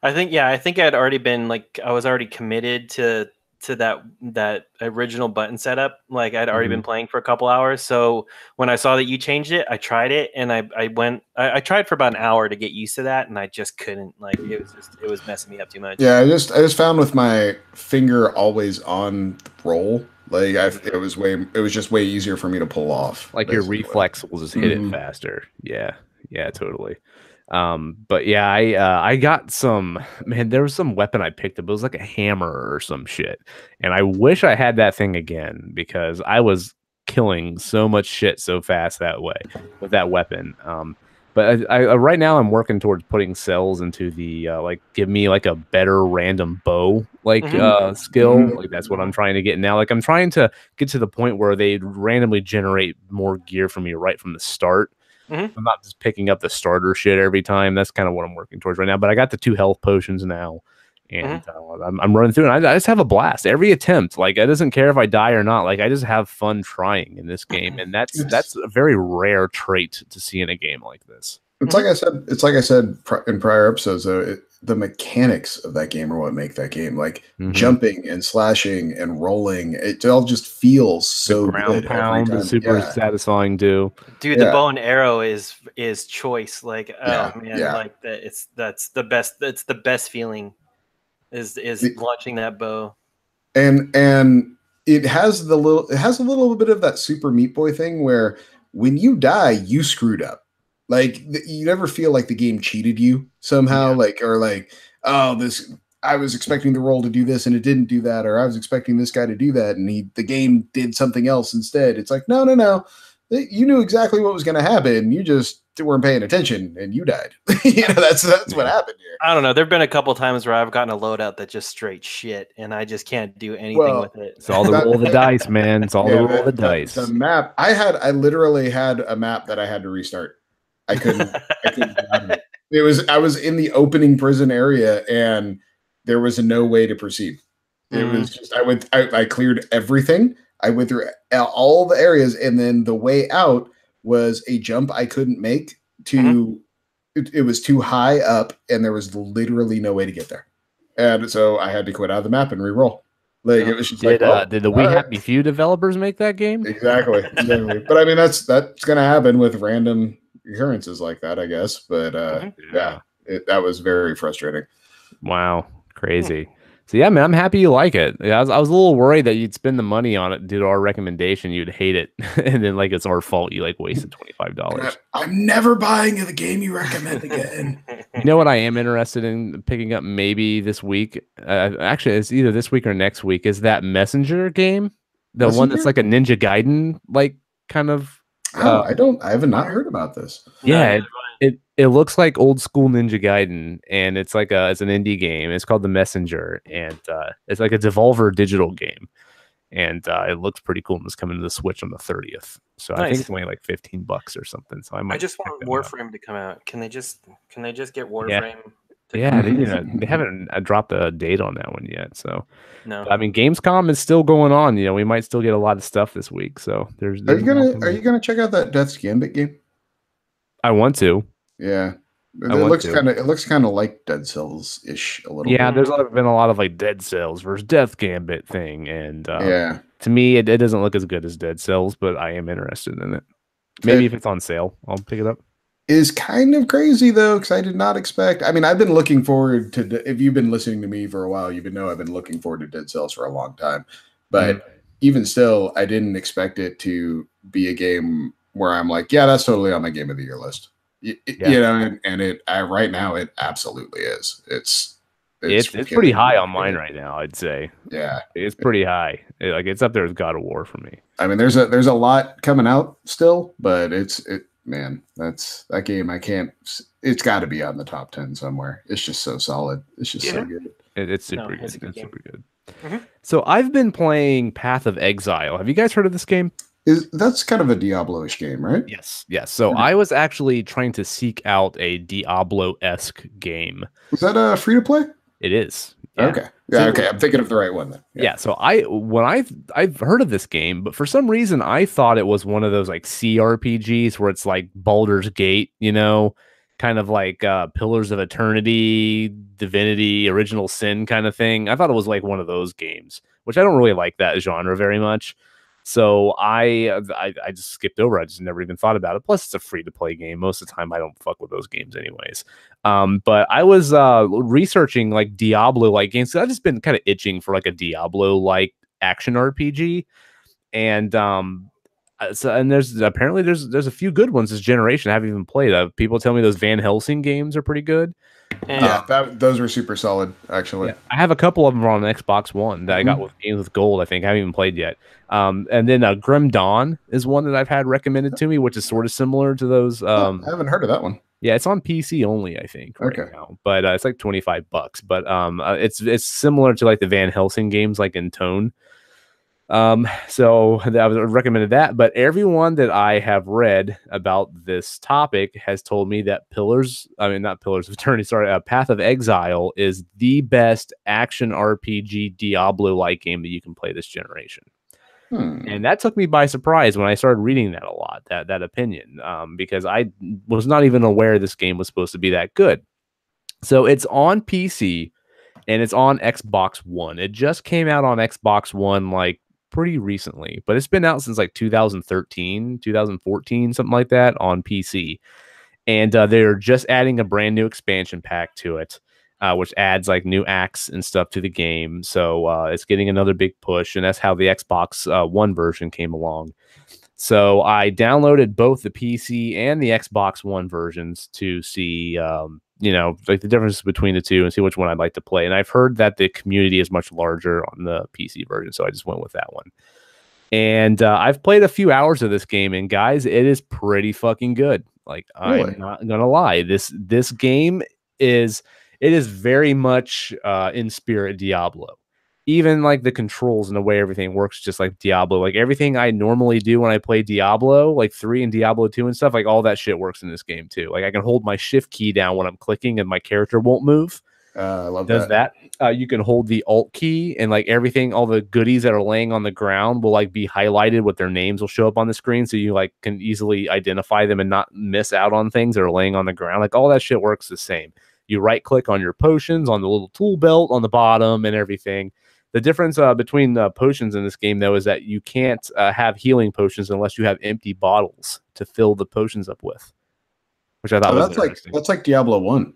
I think I'd already been, like, I was already committed to that original button setup. Like, I'd already been playing for a couple hours. So when I saw that you changed it, I tried it, and I tried for about an hour to get used to that, and I just couldn't. Like, it was messing me up too much. Yeah, I just found with my finger always on the roll, like, it was just way easier for me to pull off. Like, basically, your reflex will just hit it faster. Yeah, totally. But yeah, I got there was some weapon I picked up. It was like a hammer or some shit. And I wish I had that thing again because I was killing so much shit so fast that way with that weapon. But I right now I'm working towards putting cells into the like give me like a better random bow like skill. Like that's what I'm trying to get now. Like I'm trying to get to the point where they randomly generate more gear for me right from the start. I'm not just picking up the starter shit every time. That's kind of what I'm working towards right now. But I got the 2 health potions now, and I'm running through, and I just have a blast every attempt. Like I doesn't care if I die or not. Like I just have fun trying in this game, and that's a very rare trait to see in a game like this. It's like I said. It's like I said in prior episodes. Though the mechanics of that game are what make that game. Like jumping and slashing and rolling, it all just feels so good. Pound is super satisfying too. Dude, the bow and arrow is choice. Like like that's the best. That's the best feeling. Is launching that bow. And it has a little bit of that Super Meat Boy thing where when you die, you screwed up. Like you never feel like the game cheated you somehow, I was expecting the roll to do this and it didn't do that, or I was expecting this guy to do that and the game did something else instead. It's like no, you knew exactly what was going to happen. You just weren't paying attention and you died. That's what happened here. I don't know. There've been a couple times where I've gotten a loadout that just straight shit, and I just can't do anything with it. It's all the roll of the dice, man. It's all the roll of the dice. The map I literally had a map that I had to restart. I couldn't I was in the opening prison area and there was no way to proceed. It was just I cleared everything. I went through all the areas, and then the way out was a jump I couldn't make to it was too high up, and there was literally no way to get there. And so I had to quit out of the map and re-roll. Like it was just did the We Happy Few developers make that game? Exactly. But I mean that's gonna happen with random occurrences like that, I guess. But that was very frustrating. Wow, crazy. So yeah, man, I'm happy you like it. I was a little worried that you'd spend the money on it due to our recommendation, you'd hate it, and then like it's our fault you like wasted $25. I'm never buying the game you recommend again. You know what I am interested in picking up maybe this week? Actually, it's either this week or next week. Is that Messenger game, the one that's like a Ninja Gaiden like kind of? I haven't not heard about this. Yeah, it looks like old school Ninja Gaiden, and it's like it's an indie game. It's called The Messenger, and it's like a Devolver digital game, and it looks pretty cool. And it's coming to the Switch on the 30th, so I think it's only like $15 or something. So I just want Warframe to come out. Can they just get Warframe? Yeah, they haven't dropped a date on that one yet. So no, I mean Gamescom is still going on. We might still get a lot of stuff this week. So there's are you gonna check out that Death's Gambit game? I want to. Yeah, it looks kind of like Dead Cells ish a little. Yeah, there's been a lot of like Dead Cells versus Death Gambit thing, and to me it doesn't look as good as Dead Cells, but I am interested in it. Maybe if it's on sale, I'll pick it up. Is kind of crazy though, because I did not expect. I mean, I've been looking forward to. If you've been listening to me for a while, you would know I've been looking forward to Dead Cells for a long time. But even still, I didn't expect it to be a game where I'm like, yeah, that's totally on my Game of the Year list. You know, and it right now it absolutely is. It's pretty high on mine right now. I'd say. Yeah, it's pretty high. It's up there with God of War for me. I mean, there's a lot coming out still, but man, that game. I can't. It's got to be on the top 10 somewhere. It's just so solid. It's just so good. It's super good. It's super good. So I've been playing Path of Exile. Have you guys heard of this game? That's kind of a Diablo-ish game, right? Yes. So I was actually trying to seek out a Diablo-esque game. Was that free to play? It is. Yeah. Okay. Yeah. Okay. I'm thinking of the right one then. Yeah. So when I've heard of this game, but for some reason I thought it was one of those like CRPGs where it's like Baldur's Gate, kind of like Pillars of Eternity, Divinity, Original Sin kind of thing. I thought it was like one of those games, which I don't really like that genre very much. So I just skipped over. I just never even thought about it. Plus, it's a free-to-play game. Most of the time, I don't fuck with those games anyways. But I was researching like Diablo-like games. So I've just been kind of itching for like a Diablo-like action RPG. And So, and there's a few good ones this generation I haven't even played. People tell me those Van Helsing games are pretty good. Those were super solid, actually. Yeah, I have a couple of them on Xbox One that I got with Games with Gold. I think I haven't even played yet. And then Grim Dawn is one that I've had recommended to me, which is sort of similar to those. I haven't heard of that one. Yeah, it's on PC only, I think, right now. But it's like $25. But it's similar to like the Van Helsing games, like in tone. So I was recommended that, but everyone that I have read about this topic has told me that not Pillars of Eternity, sorry, Path of Exile is the best action RPG Diablo-like game that you can play this generation. And that took me by surprise when I started reading that a lot, that opinion, because I was not even aware this game was supposed to be that good. So it's on PC and it's on Xbox One. It just came out on Xbox One like pretty recently, but it's been out since like 2013, 2014, something like that on PC. And they're just adding a brand new expansion pack to it, which adds like new acts and stuff to the game. So it's getting another big push, and that's how the Xbox One version came along. So I downloaded both the PC and the Xbox One versions to see, like the difference between the two and see which one I'd like to play. And I've heard that the community is much larger on the PC version, so I just went with that one. And I've played a few hours of this game, and guys, it is pretty fucking good. Like, really? I'm not gonna lie, this game is very much in spirit Diablo. Even like the controls and the way everything works, just like Diablo. Like everything I normally do when I play Diablo, like 3 and Diablo 2 and stuff, like all that shit works in this game too. Like I can hold my shift key down when I'm clicking and my character won't move. I love that. You can hold the alt key and like everything, all the goodies that are laying on the ground will like be highlighted with their names will show up on the screen. So you like can easily identify them and not miss out on things that are laying on the ground. Like all that shit works the same. You right click on your potions on the little tool belt on the bottom and everything. The difference between potions in this game, though, is that you can't have healing potions unless you have empty bottles to fill the potions up with, which I thought was interesting. That's like Diablo 1.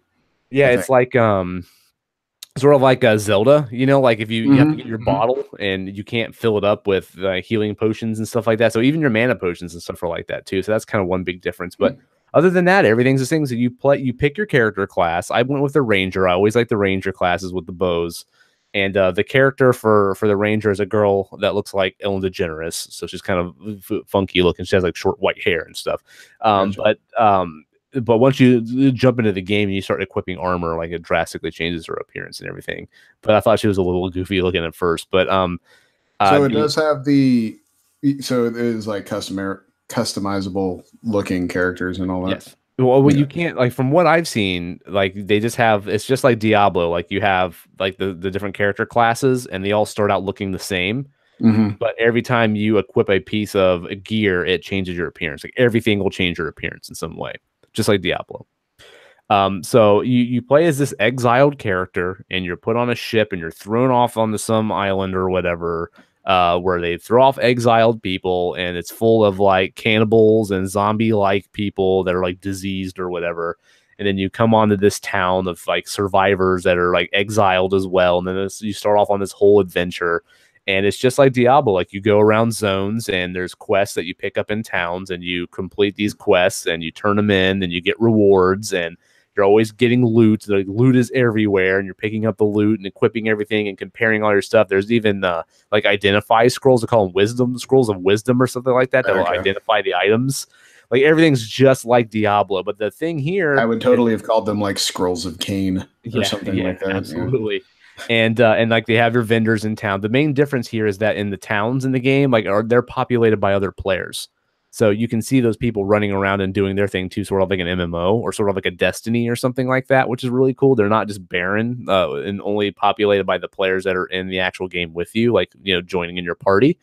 Yeah, it's like sort of like a Zelda, like if you have to get your bottle and you can't fill it up with healing potions and stuff like that. So even your mana potions and stuff are like that too. So that's kind of one big difference. But other than that, everything's the same. So you pick your character class. I went with the Ranger. I always like the Ranger classes with the bows. And the character for the Ranger is a girl that looks like Ellen DeGeneres. So she's kind of funky looking. She has like short white hair and stuff. But once you jump into the game and you start equipping armor, like it drastically changes her appearance and everything. But I thought she was a little goofy looking at first. But so it does have so it is like customizable looking characters and all that. Yes. Well, you can't, like, from what I've seen, like, they just have, it's just like Diablo. Like, you have, like, the different character classes, and they all start out looking the same. But every time you equip a piece of gear, it changes your appearance. Like, everything will change your appearance in some way, just like Diablo. So you play as this exiled character, and you're put on a ship, and you're thrown off onto some island or whatever, where they throw off exiled people, and it's full of like cannibals and zombie-like people that are like diseased or whatever. And then you come onto this town of like survivors that are like exiled as well. And then you start off on this whole adventure, and it's just like Diablo. Like you go around zones, and there's quests that you pick up in towns, and you complete these quests, and you turn them in, and you get rewards, and you're always getting loot. The loot is everywhere, and you're picking up the loot and equipping everything and comparing all your stuff. There's even like identify scrolls. They call them wisdom scrolls of wisdom or something like that that will identify the items. Like everything's just like Diablo. But the thing here, I would totally have called them like scrolls of Cain or something like that. Absolutely. And like they have your vendors in town. The main difference here is that in the towns in the game, like they're populated by other players. So you can see those people running around and doing their thing too, sort of like an MMO or sort of like a Destiny or something like that, which is really cool. They're not just barren and only populated by the players that are in the actual game with you, like, joining in your party.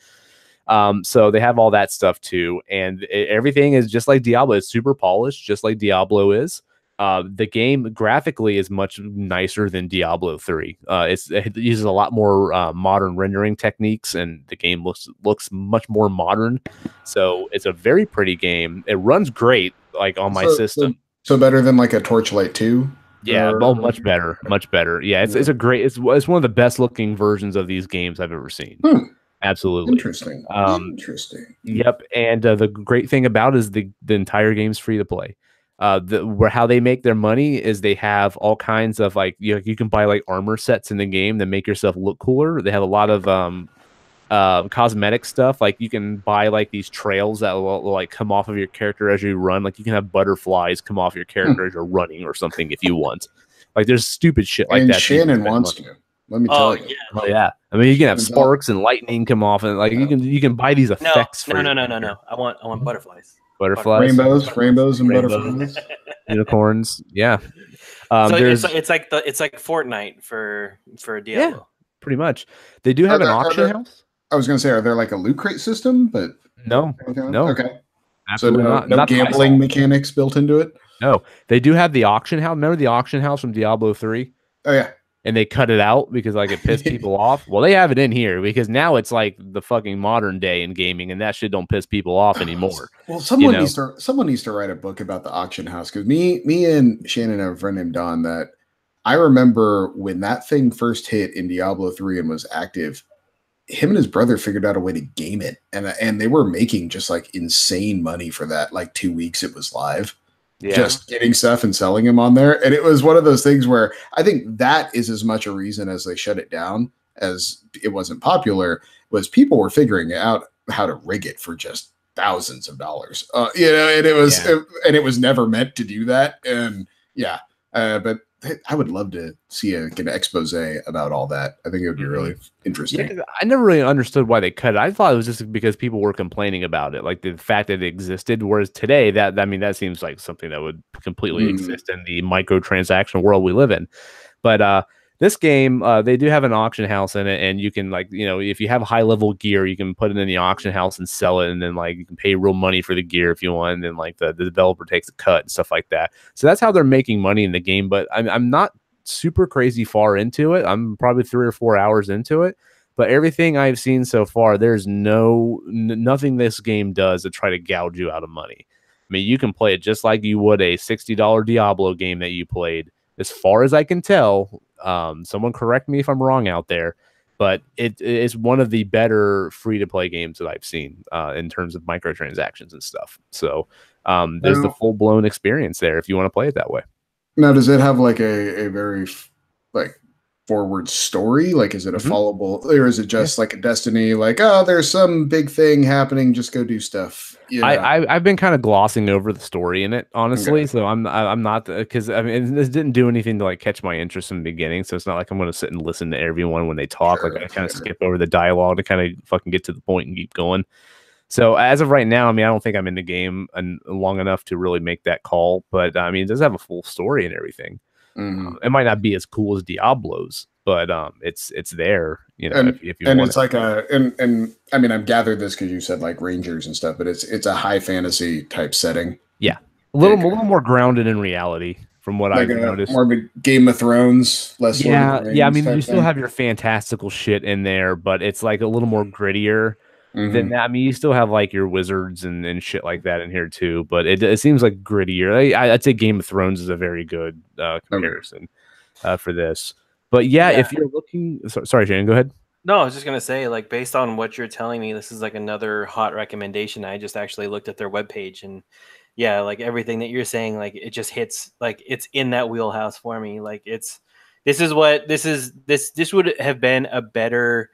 So they have all that stuff too. And everything is just like Diablo. It's super polished, just like Diablo is. The game graphically is much nicer than Diablo 3. It uses a lot more modern rendering techniques, and the game looks much more modern. So it's a very pretty game. It runs great, like on my system. So better than like a Torchlight 2? Yeah, much better, much better. Yeah, it's one of the best looking versions of these games I've ever seen. Absolutely. Interesting. Yep. And the great thing about it is the entire game's free to play. Where how they make their money is they have all kinds of like you can buy like armor sets in the game that make yourself look cooler. They have a lot of cosmetic stuff. Like you can buy like these trails that will like come off of your character as you run. Like you can have butterflies come off your character as you're running or something if you want. Like there's stupid shit like that. Shannon wants to. Let me tell you. Yeah. Oh yeah. I mean, you can have sparks and lightning come off, and like you can buy these effects. No. I want butterflies. Rainbows, and butterflies. Unicorns. Yeah. So it's like Fortnite for Diablo. Yeah, pretty much. They do have an auction house. I was going to say, are there like a loot crate system? But no. Okay. Absolutely so no gambling mechanics built into it. No, they do have the auction house. Remember the auction house from Diablo 3? Oh yeah. And they cut it out because like it pissed people off. Well, they have it in here because now it's like the fucking modern day in gaming, and that shit don't piss people off anymore. Well, someone needs to write a book about the auction house, because me and Shannon have a friend named Don that I remember when that thing first hit in Diablo 3 and was active. Him and his brother figured out a way to game it, and they were making just like insane money for that. Like 2 weeks it was live. Yeah. Just getting stuff and selling them on there. And it was one of those things where I think that is as much a reason as they shut it down as it wasn't popular, was people were figuring out how to rig it for just thousands of dollars. And it was never meant to do that. And but I would love to see an expose about all that. I think it would be really interesting. Yeah, I never really understood why they cut it. I thought it was just because people were complaining about it, like the fact that it existed. Whereas today, that seems like something that would completely exist in the microtransaction world we live in. But this game, they do have an auction house in it, and you can if you have high level gear, you can put it in the auction house and sell it, and then like you can pay real money for the gear if you want, and then like the developer takes a cut and stuff like that. So that's how they're making money in the game. But I'm not super crazy far into it. I'm probably 3 or 4 hours into it. But everything I've seen so far, there's nothing this game does to try to gouge you out of money. I mean, you can play it just like you would a $60 Diablo game that you played. As far as I can tell, someone correct me if I'm wrong out there, but it is one of the better free-to-play games that I've seen in terms of microtransactions and stuff. So there's the full-blown experience there if you want to play it that way. Now, does it have like a very like forward story? Like, is it a followable, or is it just like a Destiny? Like, oh, there's some big thing happening, just go do stuff. Yeah, I've been kind of glossing over the story in it, honestly. Okay. So I'm not, because I mean this didn't do anything to like catch my interest in the beginning. So it's not like I'm going to sit and listen to everyone when they talk. Like I kind of skip over the dialogue to kind of fucking get to the point and keep going. So as of right now, I mean, I don't think I'm in the game long enough to really make that call. But I mean, it does have a full story and everything. It might not be as cool as Diablo's, but it's there, if you and want it's like and I mean, I've gathered this because you said like Rangers and stuff, but it's a high fantasy type setting. Yeah, a little more grounded in reality from what I've noticed. More of a Game of Thrones, less. Yeah. I mean, you still have your fantastical shit in there, but it's like a little more grittier. Than that. I mean, you still have like your wizards and shit like that in here too, but it seems like grittier. I'd say Game of Thrones is a very good comparison for this. But yeah, if you're looking, sorry, Shannon, go ahead. No, I was just gonna say, like, based on what you're telling me, this is like another hot recommendation. I just actually looked at their webpage, and yeah, like everything that you're saying, like it just hits, like it's in that wheelhouse for me. Like this would have been a better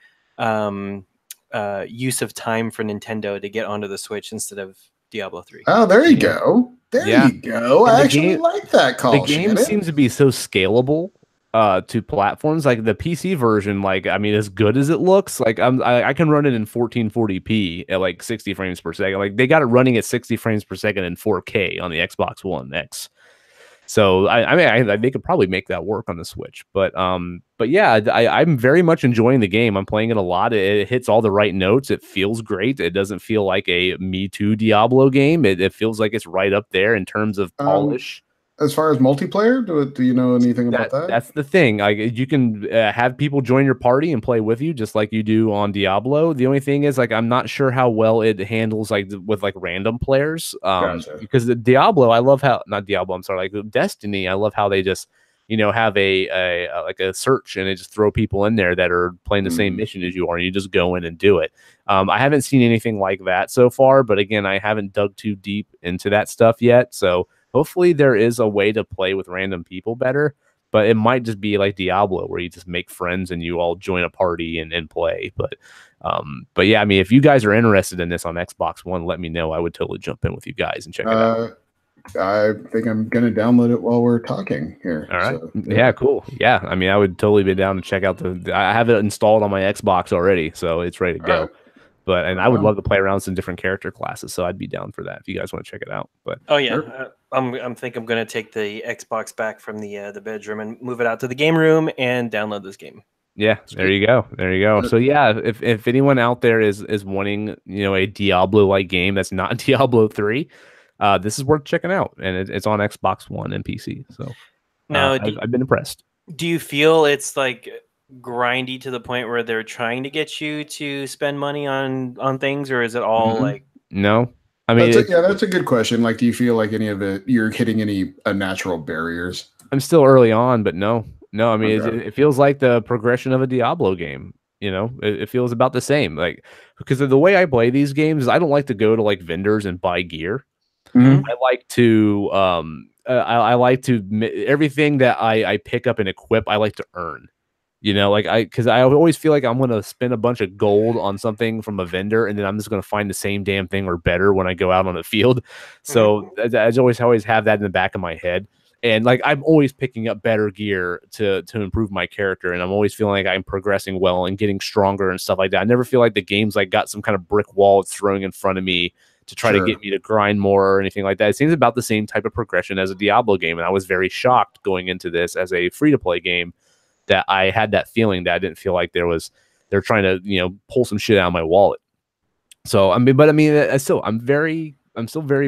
use of time for Nintendo to get onto the Switch instead of Diablo 3. Oh, there you go. There you go. I actually like that call. The game seems to be so scalable to platforms. Like the PC version, like I mean, as good as it looks, like I can run it in 1440p at like 60 frames per second. Like they got it running at 60 frames per second in 4K on the Xbox One X. So I mean, they could probably make that work on the Switch, but yeah, I'm very much enjoying the game. I'm playing it a lot. It hits all the right notes. It feels great. It doesn't feel like a Me Too Diablo game. It feels like it's right up there in terms of polish. As far as multiplayer, do you know anything about that? That's the thing. Like you can have people join your party and play with you, just like you do on Diablo. The only thing is, like, I'm not sure how well it handles like with like random players. Gotcha. Because the Diablo, I love how not Diablo. I'm sorry, like Destiny. I love how they just have a like a search and it just throw people in there that are playing the same mission as you are, and you just go in and do it. I haven't seen anything like that so far, but again, I haven't dug too deep into that stuff yet. So hopefully there is a way to play with random people better, but it might just be like Diablo where you just make friends and you all join a party and play. But yeah, I mean, if you guys are interested in this on Xbox One, let me know. I would totally jump in with you guys and check it out. I think I'm going to download it while we're talking here. All right. So, yeah, cool. Yeah. I mean, I would totally be down to check out I have it installed on my Xbox already, so it's ready to go. Right. I would love to play around with some different character classes, so I'd be down for that if you guys want to check it out. But oh yeah, I'm gonna take the Xbox back from the bedroom and move it out to the game room and download this game. Yeah, there you go. There you go. So yeah, if anyone out there is wanting, a Diablo-like game that's not Diablo 3, this is worth checking out, and it's on Xbox One and PC. So now I've been impressed. Do you feel it's like grindy to the point where they're trying to get you to spend money on things, or is it all like no? I mean, that's a good question. Like, do you feel like any of it you're hitting any unnatural barriers? I'm still early on, but no. I mean, it feels like the progression of a Diablo game. It feels about the same. Like, because of the way I play these games, I don't like to go to like vendors and buy gear. I like to I like to everything that I pick up and equip, I like to earn. Because I always feel like I'm going to spend a bunch of gold on something from a vendor, and then I'm just going to find the same damn thing or better when I go out on the field. So I always have that in the back of my head. And like, I'm always picking up better gear to improve my character. And I'm always feeling like I'm progressing well and getting stronger and stuff like that. I never feel like the game's like got some kind of brick wall it's throwing in front of me to try to get me to grind more or anything like that. It seems about the same type of progression as a Diablo game. And I was very shocked going into this as a free-to-play game that I had that feeling that I didn't feel like they're trying to, pull some shit out of my wallet. So, I'm still very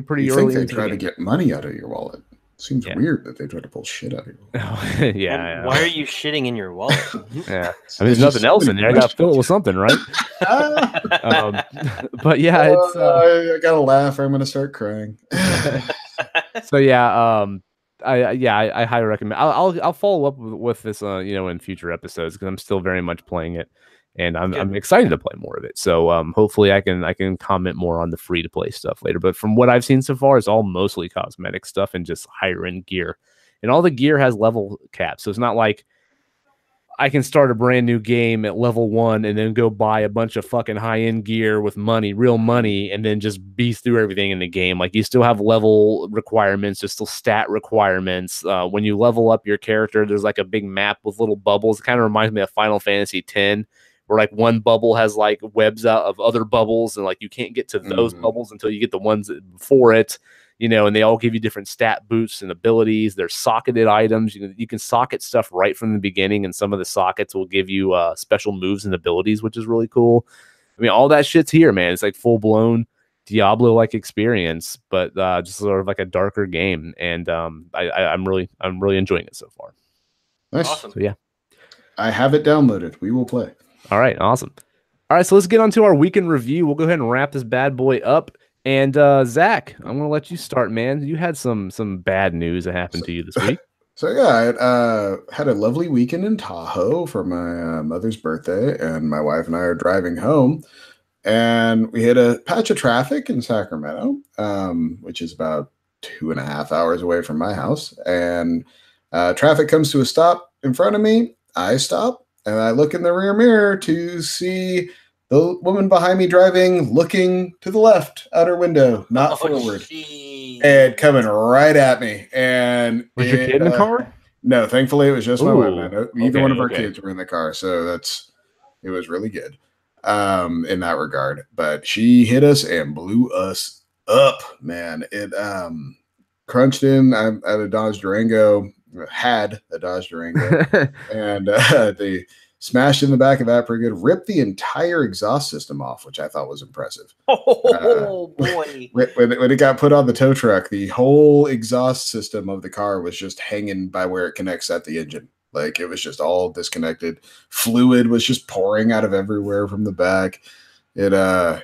pretty you early. Think they try to get money out of your wallet? Seems weird that they try to pull shit out of your wallet. Yeah. Why are you shitting in your wallet? Yeah. I mean, there's nothing else in there. I got to fill it with something, right? But yeah, it's. I gotta laugh or I'm gonna start crying. So yeah, I highly recommend. I'll follow up with this, in future episodes because I'm still very much playing it, and I'm excited to play more of it. So hopefully I can comment more on the free to play stuff later. But from what I've seen so far, it's all mostly cosmetic stuff and just higher end gear, and all the gear has level caps. So it's not like I can start a brand new game at level 1 and then go buy a bunch of fucking high end gear with real money, and then just beast through everything in the game. Like, you still have level requirements, there's still stat requirements. When you level up your character, there's like a big map with little bubbles. It kind of reminds me of Final Fantasy X, where like one bubble has like webs out of other bubbles, and like you can't get to those bubbles until you get the ones before it. And they all give you different stat boosts and abilities. They're socketed items. You can socket stuff right from the beginning, and some of the sockets will give you special moves and abilities, which is really cool. I mean, all that shit's here, man. It's like full-blown Diablo-like experience, but just sort of like a darker game. And I'm really enjoying it so far. Nice. Awesome. So yeah, I have it downloaded. We will play. All right, awesome. All right, so let's get on to our weekend review. We'll go ahead and wrap this bad boy up. And Zach, I'm gonna let you start, man. You had some bad news that happened to you this week. So yeah, I had a lovely weekend in Tahoe for my mother's birthday, and my wife and I are driving home, and we hit a patch of traffic in Sacramento, which is about 2.5 hours away from my house. And traffic comes to a stop in front of me. I stop, and I look in the rear mirror to see the woman behind me driving, looking to the left out her window, not forward, and coming right at me. And was your kid in the car? No, thankfully it was just my wife. Neither one of our kids were in the car, so it was really good in that regard. But she hit us and blew us up, man. It crunched in. I had a Dodge Durango, and the smashed in the back of that pretty good. Ripped the entire exhaust system off, which I thought was impressive. Oh, boy. When it got put on the tow truck, the whole exhaust system of the car was just hanging by where it connects at the engine. Like, it was just all disconnected. Fluid was just pouring out of everywhere from the back. I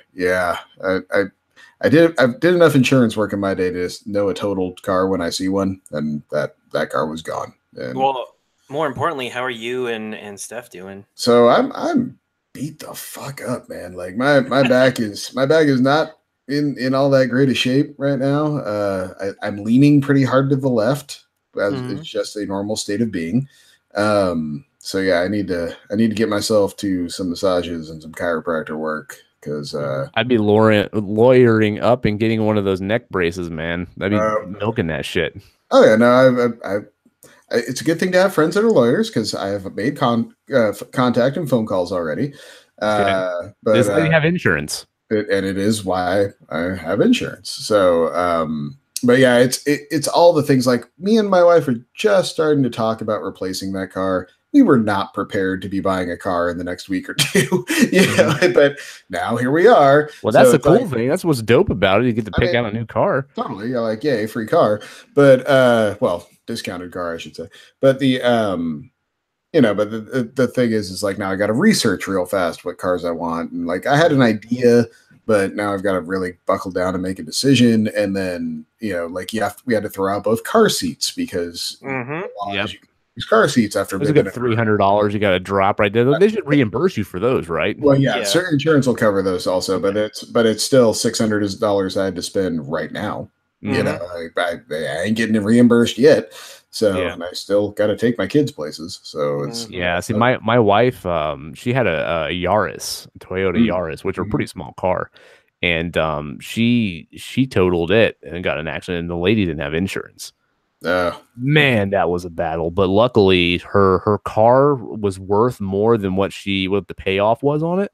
did enough insurance work in my day to just know a totaled car when I see one, and that car was gone. And well, more importantly, how are you and Steph doing? so I'm beat the fuck up, man. Like my back is not in all that great a shape right now. I'm leaning pretty hard to the left, as it's just a normal state of being. So yeah, I need to get myself to some massages and some chiropractor work because I'd be lawyering up and getting one of those neck braces, man. I'd be milking that shit. Oh yeah, no, it's a good thing to have friends that are lawyers because I have made contact and phone calls already. But this lady have insurance, and it is why I have insurance. So, but yeah, it's all the things. Like me and my wife are just starting to talk about replacing that car. We were not prepared to be buying a car in the next week or two, but now here we are. Well, that's the cool thing. That's what's dope about it. You get to pick out a new car. Totally. You're like, yay, free car. But, well, discounted car, I should say. But the, but the thing is like now I got to research real fast what cars I want. And like I had an idea, but now I've got to really buckle down and make a decision. And then, like we had to throw out both car seats because these car seats after there's a good $300 you got to drop right there. They should reimburse you for those, right? Well, yeah, certain insurance will cover those also, but it's still $600 I had to spend right now. I ain't getting reimbursed yet, so and I still got to take my kids places. So it's See, my wife, she had a Yaris, a Toyota Yaris, which are a pretty small car, and she totaled it and got in an accident, and the lady didn't have insurance. Man, that was a battle. But luckily, her car was worth more than what the payoff was on it.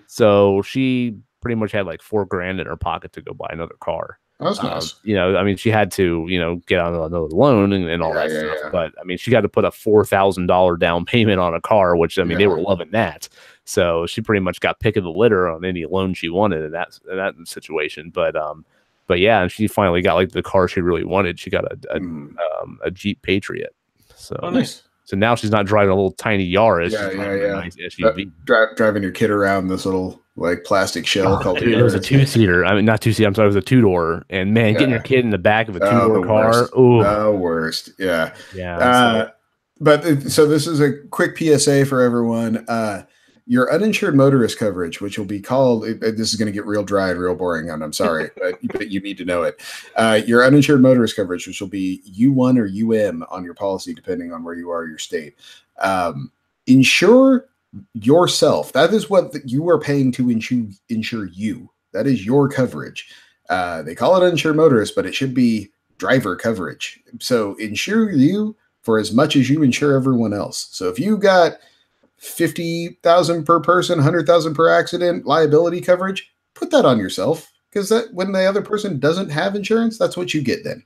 So she pretty much had like $4,000 in her pocket to go buy another car. That's nice. I mean, she had to, get on another loan and all that stuff. Yeah. But I mean, she got to put a $4,000 down payment on a car, which I mean, they were loving that. So she pretty much got pick of the litter on any loan she wanted in that situation. But yeah, and she finally got like the car she really wanted. She got a Jeep Patriot. So nice. So now she's not driving a little tiny Yaris. Nice SUV. Driving your kid around this little like plastic shell called. Dude, it was a 2-seater. I mean, not 2-seater. I'm sorry, it was a 2-door. And man, getting your kid in the back of a 2-door car. The worst. Yeah. Yeah. But so this is a quick PSA for everyone. Your uninsured motorist coverage, which will be called, this is going to get real dry and real boring, and I'm sorry, but you need to know it. Your uninsured motorist coverage, which will be U1 or UM on your policy, depending on where you are, your state. Insure yourself. That is what you are paying to insure you. That is your coverage. They call it uninsured motorist, but it should be driver coverage. So insure you for as much as you insure everyone else. So if you got 50,000 per person, 100,000 per accident liability coverage, put that on yourself, because that when the other person doesn't have insurance, that's what you get then.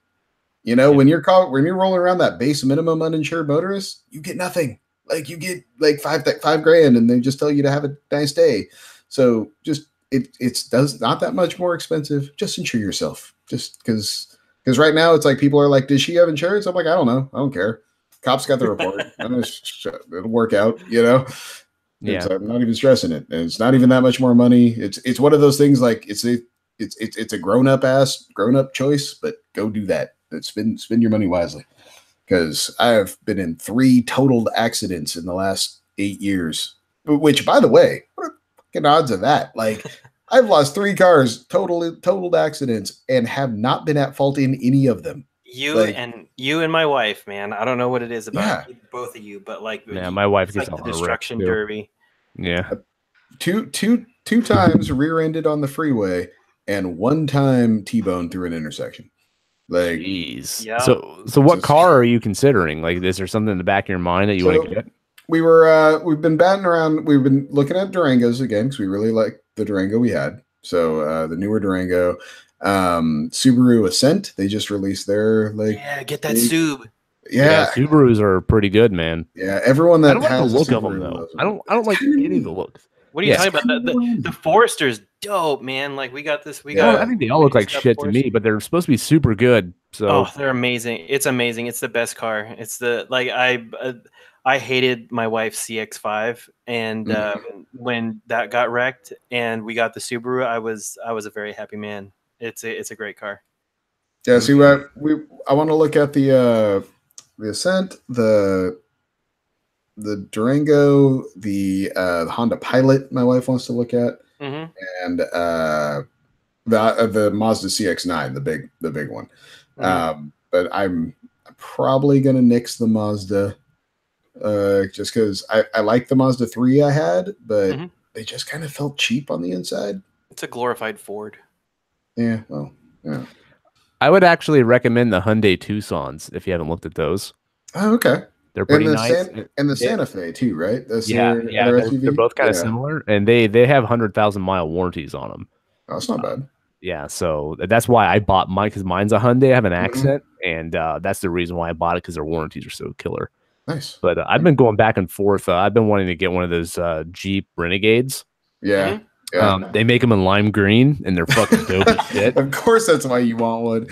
When you're rolling around that base minimum uninsured motorist, you get nothing. Like you get like $5,000 and they just tell you to have a nice day. So just it's not that much more expensive. Just insure yourself. Just because right now it's like people are like, does she have insurance? I'm like, I don't know. I don't care. Cops got the report. It'll work out, Yeah. I'm not even stressing it. And it's not even that much more money. It's one of those things like it's a grown up choice, but go do that. Spend your money wisely. Because I have been in 3 totaled accidents in the last 8 years. Which, by the way, what are fucking odds of that? Like, I've lost 3 cars, totaled accidents, and have not been at fault in any of them. You and my wife, man. I don't know what it is about both of you, but like, my wife gets like the destruction derby. Yeah, 2 times rear-ended on the freeway, and 1 time T-bone through an intersection. Like, jeez. Yeah. So what car are you considering? Like, is there something in the back of your mind that you want to get? We've been batting around. We've been looking at Durangos again because we really like the Durango we had. So the newer Durango. Subaru Ascent, they just released their get that Sub. Yeah, Subarus are pretty good, man. Yeah, everyone that I don't like the look of them though. I don't like any of the looks. What are you talking about? The Forester's dope, man. Like we got this. I think they all look like shit to me, but they're supposed to be super good. So they're amazing. It's amazing. It's the best car. It's I hated my wife's CX-5, and when that got wrecked and we got the Subaru, I was a very happy man. It's a great car. Yeah, see, I want to look at the the Ascent, the Durango, the Honda Pilot. My wife wants to look at, and the Mazda CX-9, the big one. But I'm probably gonna nix the Mazda, just because I like the Mazda 3 I had, but they just kind of felt cheap on the inside. It's a glorified Ford. Yeah, well, yeah. I would actually recommend the Hyundai Tucsons if you haven't looked at those. Oh, okay. They're pretty nice. And the Santa Fe too, right? That's they're both kind of similar, and they have 100,000-mile warranties on them. Oh, that's not bad. Yeah, so that's why I bought mine, because mine's a Hyundai. I have an accent, and that's the reason why I bought it, because their warranties are so killer. Nice. But I've been going back and forth. I've been wanting to get one of those Jeep Renegades. Yeah. They make them in lime green, and they're fucking dope as shit. Of course, that's why you want one.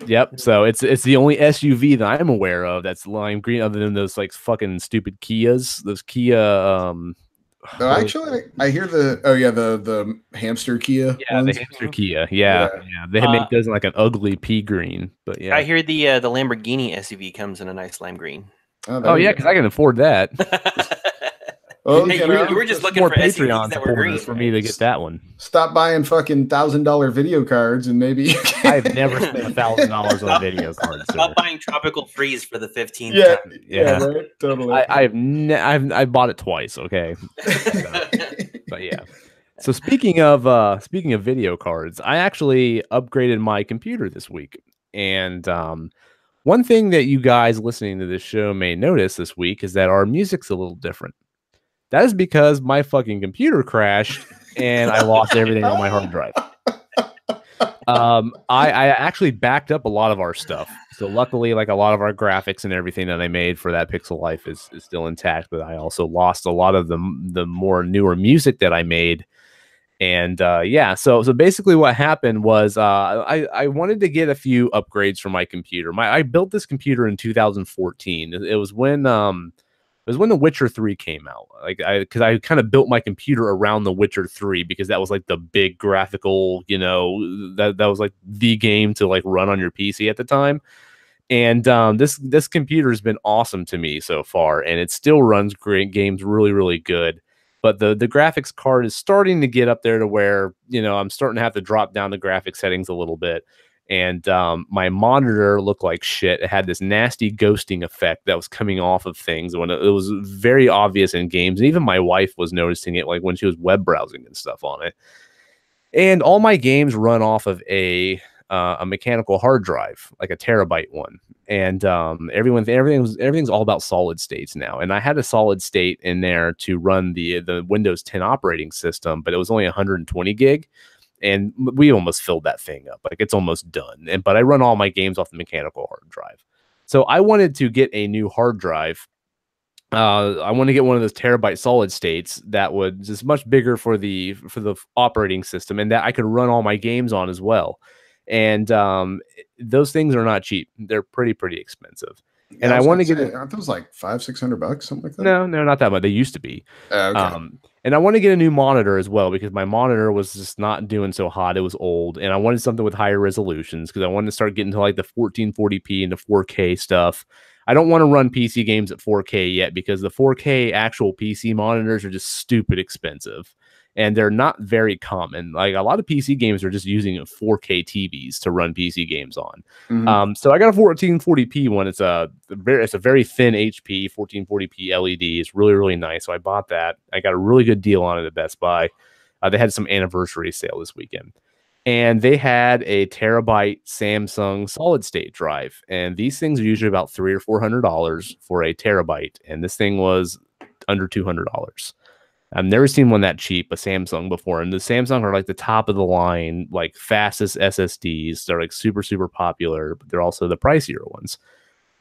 Yep. So it's the only SUV that I'm aware of that's lime green, other than those like fucking stupid Kias. Those Kia. Actually, I hear the hamster Kia. Yeah, ones. The hamster Kia. Yeah. They make those in like an ugly pea green. But yeah, I hear the Lamborghini SUV comes in a nice lime green. Oh yeah, because I can afford that. Hey, you were just looking for Patreon that were green for me to get that one. Stop buying fucking $1,000 video cards and maybe you can. I've never spent $1,000 on a video card. Stop buying Tropical Freeze for the 15th time. Yeah, right? Totally. I bought it twice. Okay, but yeah. So speaking of video cards, I actually upgraded my computer this week, and one thing that you guys listening to this show may notice this week is that our music's a little different. That is because my fucking computer crashed and I lost everything on my hard drive. I actually backed up a lot of our stuff. So luckily, like a lot of our graphics and everything that I made for that Pixel Life is still intact, but I also lost a lot of the more newer music that I made. And so basically what happened was I wanted to get a few upgrades for my computer. I built this computer in 2014. It was when The Witcher 3 came out. Because I kind of built my computer around The Witcher 3 because that was like the big graphical, that was like the game to like run on your PC at the time. And this computer has been awesome to me so far, and it still runs great games really, really good. But the graphics card is starting to get up there to where, I'm starting to have to drop down the graphics settings a little bit. And my monitor looked like shit. It had this nasty ghosting effect that was coming off of things when it was very obvious in games. And even my wife was noticing it, like when she was web browsing and stuff on it. And all my games run off of a mechanical hard drive, like a terabyte one. And everything's all about solid states now. And I had a solid state in there to run the Windows 10 operating system, but it was only 120 gig. And we almost filled that thing up. Like, it's almost done. But I run all my games off the mechanical hard drive. So I wanted to get a new hard drive. I want to get one of those terabyte solid states that would just much bigger for the operating system, and that I could run all my games on as well. And those things are not cheap. They're pretty expensive. And I want to get aren't those like $500-$600, something like that? No, not that much. They used to be. Okay. And I want to get a new monitor as well, because my monitor was just not doing so hot. It was old, and I wanted something with higher resolutions because I wanted to start getting to like the 1440p and the 4K stuff. I don't want to run PC games at 4K yet because the 4K actual PC monitors are just stupid expensive. And they're not very common. Like, a lot of PC games are just using 4K TVs to run PC games on. So I got a 1440p one. It's a very thin HP 1440p LED. It's really, really nice. So I bought that. I got a really good deal on it at Best Buy. They had some anniversary sale this weekend, and they had a terabyte Samsung solid state drive. And these things are usually about $300 or $400 for a terabyte, and this thing was under $200. I've never seen one that cheap, a Samsung, before. And the Samsung are like the top of the line, like fastest SSDs. They're like super, super popular, but they're also the pricier ones.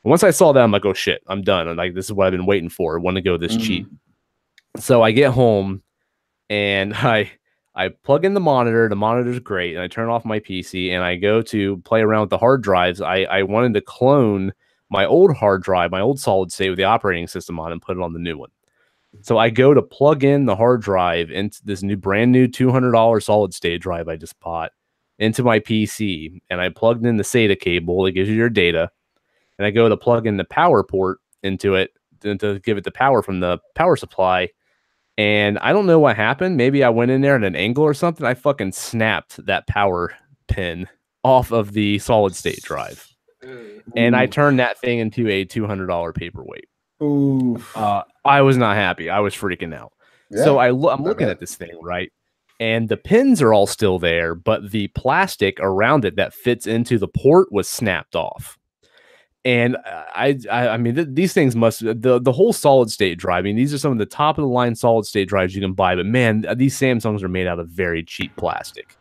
And once I saw that, I'm like, oh shit, I'm done. And like, this is what I've been waiting for. I want to go this cheap. So I get home and I plug in the monitor. The monitor's great. And I turn off my PC and I go to play around with the hard drives. I wanted to clone my old hard drive, my old solid state with the operating system on, and put it on the new one. So I go to plug in the hard drive into this brand new $200 solid state drive I just bought into my PC, and I plugged in the SATA cable that gives you your data, and I go to plug in the power port into it to give it the power from the power supply. And I don't know what happened. Maybe I went in there at an angle or something. I fucking snapped that power pin off of the solid state drive. And I turned that thing into a $200 paperweight. I was not happy. I was freaking out. Yeah, so I'm looking at this thing, right? And the pins are all still there, but the plastic around it that fits into the port was snapped off. And I mean, these things must, the whole solid state drive. I mean, these are some of the top of the line solid state drives you can buy, but man, these Samsungs are made out of very cheap plastic.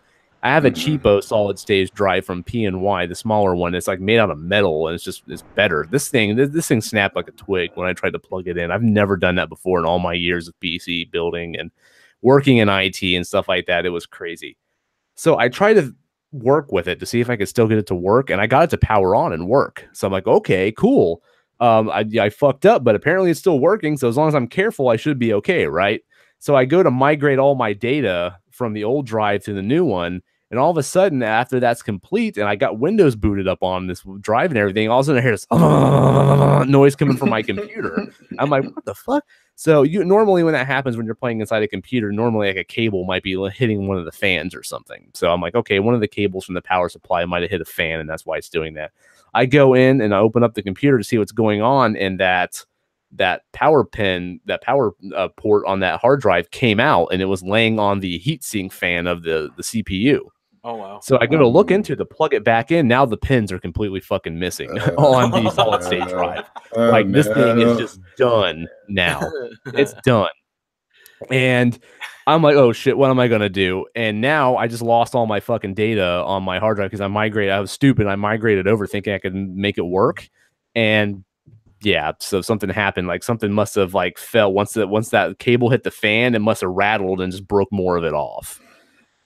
I have a cheapo solid state drive from P&Y, the smaller one. It's like made out of metal, and it's better. This thing snapped like a twig when I tried to plug it in. I've never done that before in all my years of PC building and working in IT and stuff like that. It was crazy. So I tried to work with it to see if I could still get it to work, and I got it to power on and work. So I'm like, okay, cool. I fucked up, but apparently it's still working. So as long as I'm careful, I should be okay, right? So I go to migrate all my data from the old drive to the new one. And all of a sudden, after that's complete, and I got Windows booted up on this drive and everything, all of a sudden I hear this noise coming from my computer. I'm like, what the fuck? So normally when that happens, when you're playing inside a computer, normally like a cable might be hitting one of the fans or something. So I'm like, okay, one of the cables from the power supply might have hit a fan, and that's why it's doing that. I go in and I open up the computer to see what's going on, and that power pin, that power port on that hard drive came out, and it was laying on the heatsink fan of the CPU. Oh, wow. So I go to look into to plug it back in. Now the pins are completely fucking missing on the solid state drive. Like this thing is just done now. It's done. And I'm like, oh shit, what am I going to do? And now I just lost all my fucking data on my hard drive because I was stupid. I migrated over thinking I could make it work. And yeah, so something happened. Like something must have like fell once that cable hit the fan, it must have rattled and just broke more of it off.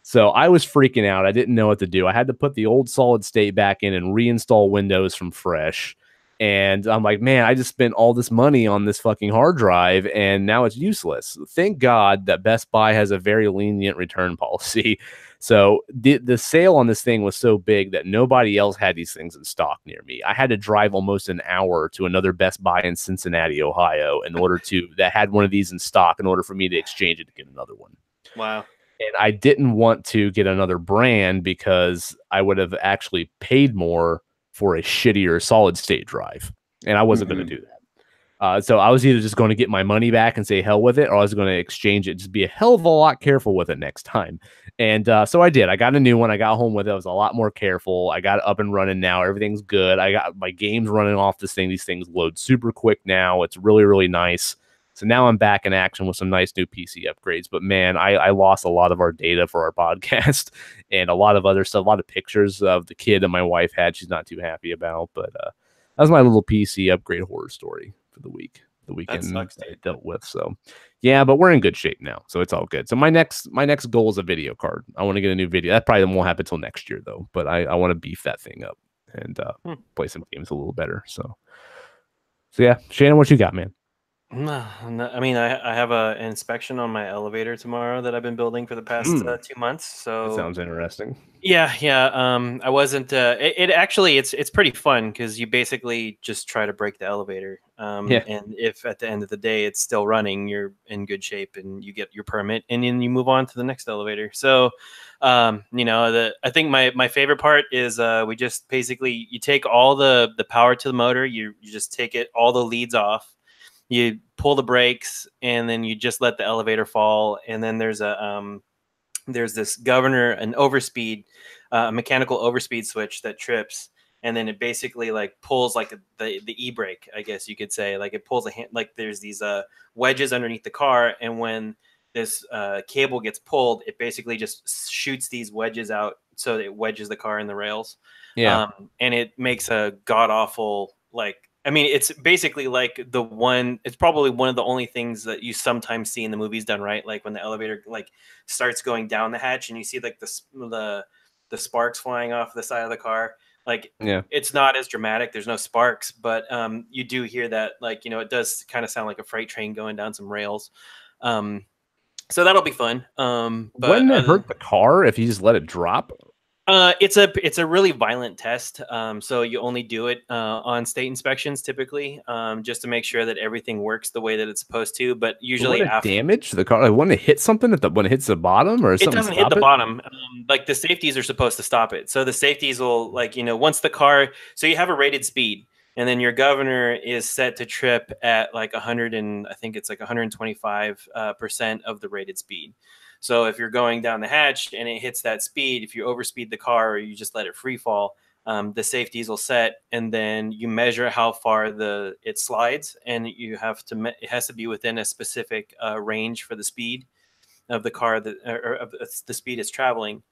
So I was freaking out. I didn't know what to do. I had to put the old solid state back in and reinstall Windows from fresh. And I'm like, man, I just spent all this money on this fucking hard drive and now it's useless. Thank God that Best Buy has a very lenient return policy. So the sale on this thing was so big that nobody else had these things in stock near me. I had to drive almost an hour to another Best Buy in Cincinnati, Ohio, that had one of these in stock in order for me to exchange it to get another one. Wow. And I didn't want to get another brand because I would have actually paid more for a shittier solid state drive. And I wasn't going to do that. So I was either just going to get my money back and say hell with it, or I was going to exchange it. Just be a hell of a lot careful with it next time. And so I did. I got a new one. I got home with it. I was a lot more careful. I got it up and running now. Everything's good. I got my games running off this thing. These things load super quick now. It's really, really nice. So now I'm back in action with some nice new PC upgrades. But man, I lost a lot of our data for our podcast and a lot of other stuff, a lot of pictures of the kid that my wife had. She's not too happy about. But that was my little PC upgrade horror story for the weekend that I dealt with. So yeah, but we're in good shape now. So it's all good. So my next goal is a video card. I want to get a new video. That probably won't happen until next year though. But I want to beef that thing up and play some games a little better. So yeah, Shannon, what you got, man? No, I mean, I have an inspection on my elevator tomorrow that I've been building for the past 2 months. So that sounds interesting. Yeah. I wasn't. It actually, it's pretty fun because you basically just try to break the elevator. And if at the end of the day it's still running, you're in good shape and you get your permit, and then you move on to the next elevator. So, I think my favorite part is we just basically you take all the power to the motor, you just take all the leads off. You pull the brakes and then you just let the elevator fall. And then there's this governor, an overspeed, mechanical overspeed switch that trips. And then it basically like pulls like the e-brake, I guess you could say. Like it pulls a hand, like there's these wedges underneath the car. And when this cable gets pulled, it basically just shoots these wedges out. So it wedges the car in the rails. Yeah. And it makes a god awful, it's basically like it's probably one of the only things that you sometimes see in the movies done right. Like when the elevator like starts going down the hatch and you see like the sparks flying off the side of the car. Like, it's not as dramatic. There's no sparks, but you do hear that, like, it does kind of sound like a freight train going down some rails. So that'll be fun. But wouldn't it hurt the car if you just let it drop? It's a really violent test. So you only do it on state inspections typically, just to make sure that everything works the way that it's supposed to. But usually, Would it damage the car? Like, when it hits something when it hits the bottom, or it something doesn't hit the it? bottom. Like the safeties are supposed to stop it. So the safeties will, like, once the car. So you have a rated speed, and then your governor is set to trip at like 100 and I think it's like 125% of the rated speed. So if you're going down the hatch and it hits that speed, if you overspeed the car or you just let it free fall, the safeties will set, and then you measure how far it slides, and you have to it has to be within a specific range for the speed of the car or of the speed it's traveling.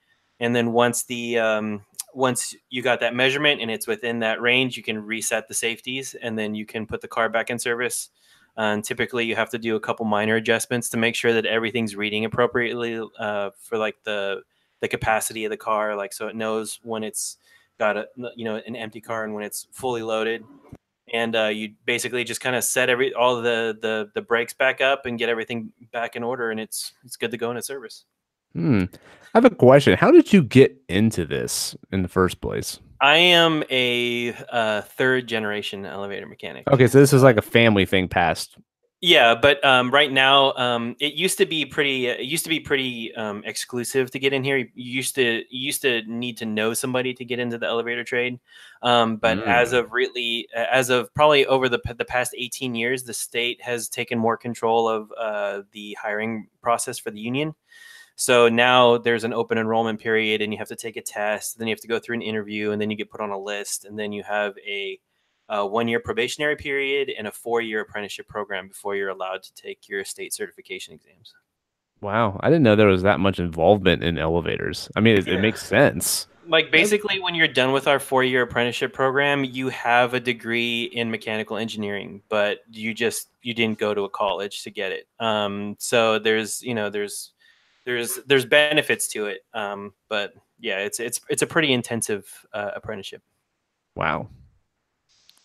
And then once you got that measurement and it's within that range, you can reset the safeties, and then you can put the car back in service. And typically, you have to do a couple minor adjustments to make sure that everything's reading appropriately for like the capacity of the car, like so it knows when it's got an empty car and when it's fully loaded. And you basically just kind of set all the brakes back up and get everything back in order, and it's good to go into service. I have a question. How did you get into this in the first place? I am a third generation elevator mechanic. Okay, so this is like a family thing past. Yeah, but right now, it used to be pretty. It used to be pretty exclusive to get in here. You used to need to know somebody to get into the elevator trade. But as of probably over the past 18 years, the state has taken more control of the hiring process for the union. So now there's an open enrollment period, and you have to take a test. Then you have to go through an interview, and then you get put on a list, and then you have a 1-year probationary period and a 4-year apprenticeship program before you're allowed to take your state certification exams. Wow, I didn't know there was that much involvement in elevators. I mean, it makes sense. Like basically, when you're done with our 4-year apprenticeship program, you have a degree in mechanical engineering, but you didn't go to a college to get it. So there's benefits to it. But yeah, it's a pretty intensive apprenticeship. Wow.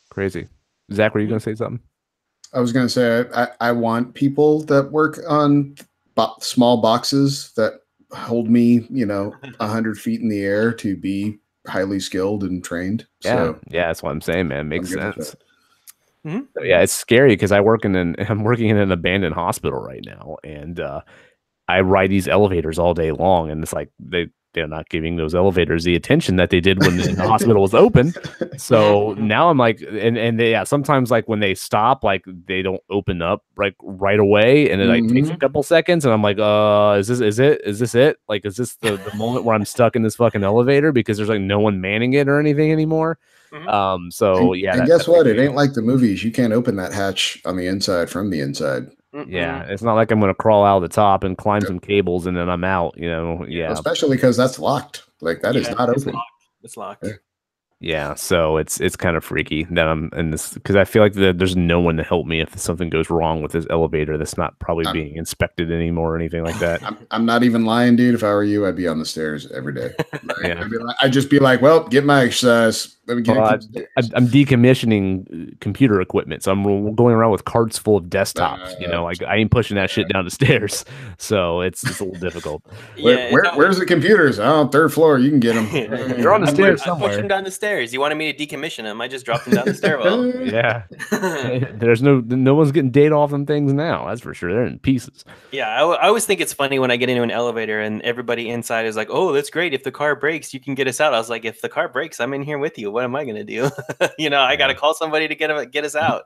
Crazy. Zach, were you going to say something? I was going to say, I want people that work on small boxes that hold me, 100 feet in the air to be highly skilled and trained. Yeah. So, yeah, that's what I'm saying, man. Makes sense. Mm-hmm. So, yeah, it's scary because I'm working in an abandoned hospital right now, and I ride these elevators all day long, and it's like they're not giving those elevators the attention that they did when the hospital was open. So now I'm like, and they, sometimes like when they stop, like they don't open up like right away, and it like takes a couple seconds, and I'm like, is this it? Like, is this the moment where I'm stuck in this fucking elevator because there's like no one manning it or anything anymore? So yeah, and guess what? It ain't like the movies. You can't open that hatch on the inside from the inside. Yeah, it's not like I'm going to crawl out of the top and climb some cables and then I'm out, Yeah, especially because that's locked. Like that is not open. It's locked. Yeah, so it's kind of freaky that I'm in this because I feel like there's no one to help me if something goes wrong with this elevator that's not probably being inspected anymore or anything like that. I'm not even lying, dude. If I were you, I'd be on the stairs every day. I'd just be like, well, get my exercise. Let me get I'm decommissioning computer equipment, so I'm going around with carts full of desktops. I ain't pushing that shit down the stairs, so it's a little difficult. Where's the computers? Oh, 3rd floor. You can get them. They're on the stairs somewhere. I pushed them down the stairs. You wanted me to decommission them? I just dropped them down the stairwell. Yeah, there's no one's getting data off them things now. That's for sure. They're in pieces. Yeah, I always think it's funny when I get into an elevator and everybody inside is like, "Oh, that's great. If the car breaks, you can get us out." I was like, "If the car breaks, I'm in here with you. What am I going to do? I got to call somebody to get us out."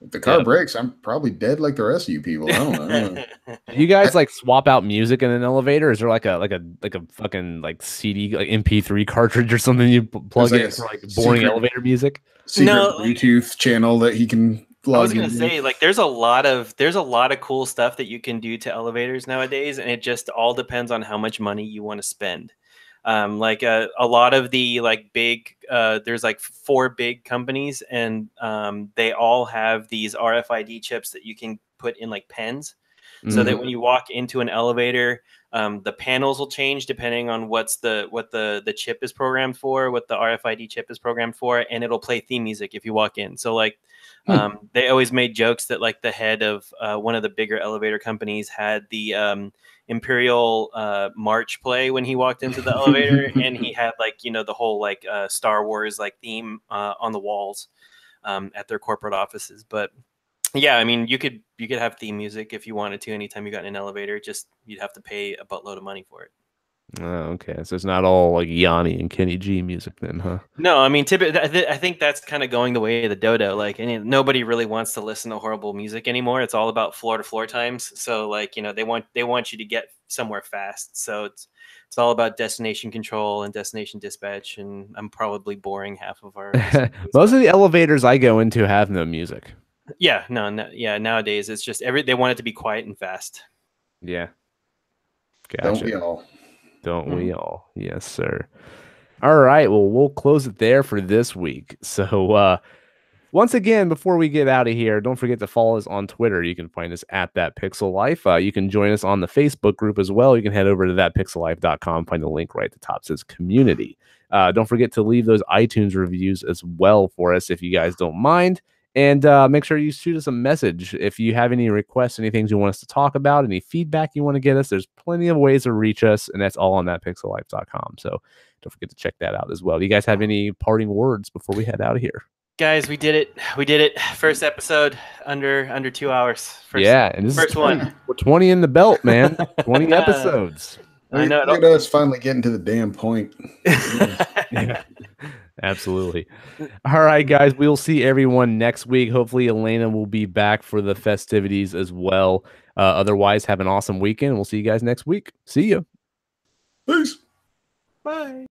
If the car breaks, I'm probably dead like the rest of you people. I don't know. You guys like swap out music in an elevator? Is there like a fucking like CD, like MP3 cartridge or something you plug in for like boring elevator music? Secret Bluetooth channel that he can plug. I was gonna say, like, there's a lot of cool stuff that you can do to elevators nowadays, and it just all depends on how much money you want to spend. A lot of the like big, there's like 4 big companies, and they all have these RFID chips that you can put in like pens, so that when you walk into an elevator, The panels will change depending on what the chip is programmed for, what the RFID chip is programmed for, and it'll play theme music if you walk in. So like they always made jokes that like the head of one of the bigger elevator companies had the Imperial March play when he walked into the elevator, and he had like the whole like Star Wars like theme on the walls at their corporate offices. But yeah, I mean, you could have theme music if you wanted to anytime you got in an elevator. Just you'd have to pay a buttload of money for it. Oh, okay, so it's not all like Yanni and Kenny G music then, huh? No, I mean, I think that's kind of going the way of the dodo. Like, nobody really wants to listen to horrible music anymore. It's all about floor to floor times. So, like, they want you to get somewhere fast. So it's all about destination control and destination dispatch. And I'm probably boring half of our. Most of the elevators I go into have no music. Yeah, no, yeah. Nowadays, it's just they want it to be quiet and fast. Yeah. Gotcha. Don't we all? Don't we all? Yes, sir. All right. Well, we'll close it there for this week. So, once again, before we get out of here, don't forget to follow us on Twitter. You can find us at That Pixel Life. You can join us on the Facebook group as well. You can head over to thatpixellife.com, find the link right at the top. It says community. Don't forget to leave those iTunes reviews as well for us if you guys don't mind. And make sure you shoot us a message if you have any requests, any things you want us to talk about, any feedback you want to get us. There's plenty of ways to reach us, and that's all on thatpixellife.com. So don't forget to check that out as well. Do you guys have any parting words before we head out of here? Guys, we did it. First episode under 2 hours. And this is 20. One. We're 20 in the belt, man. 20 episodes. I know. Look at us finally getting to the damn point. Yeah. Absolutely. All right, guys. We'll see everyone next week. Hopefully, Elena will be back for the festivities as well. Otherwise, have an awesome weekend. We'll see you guys next week. See you. Peace. Bye.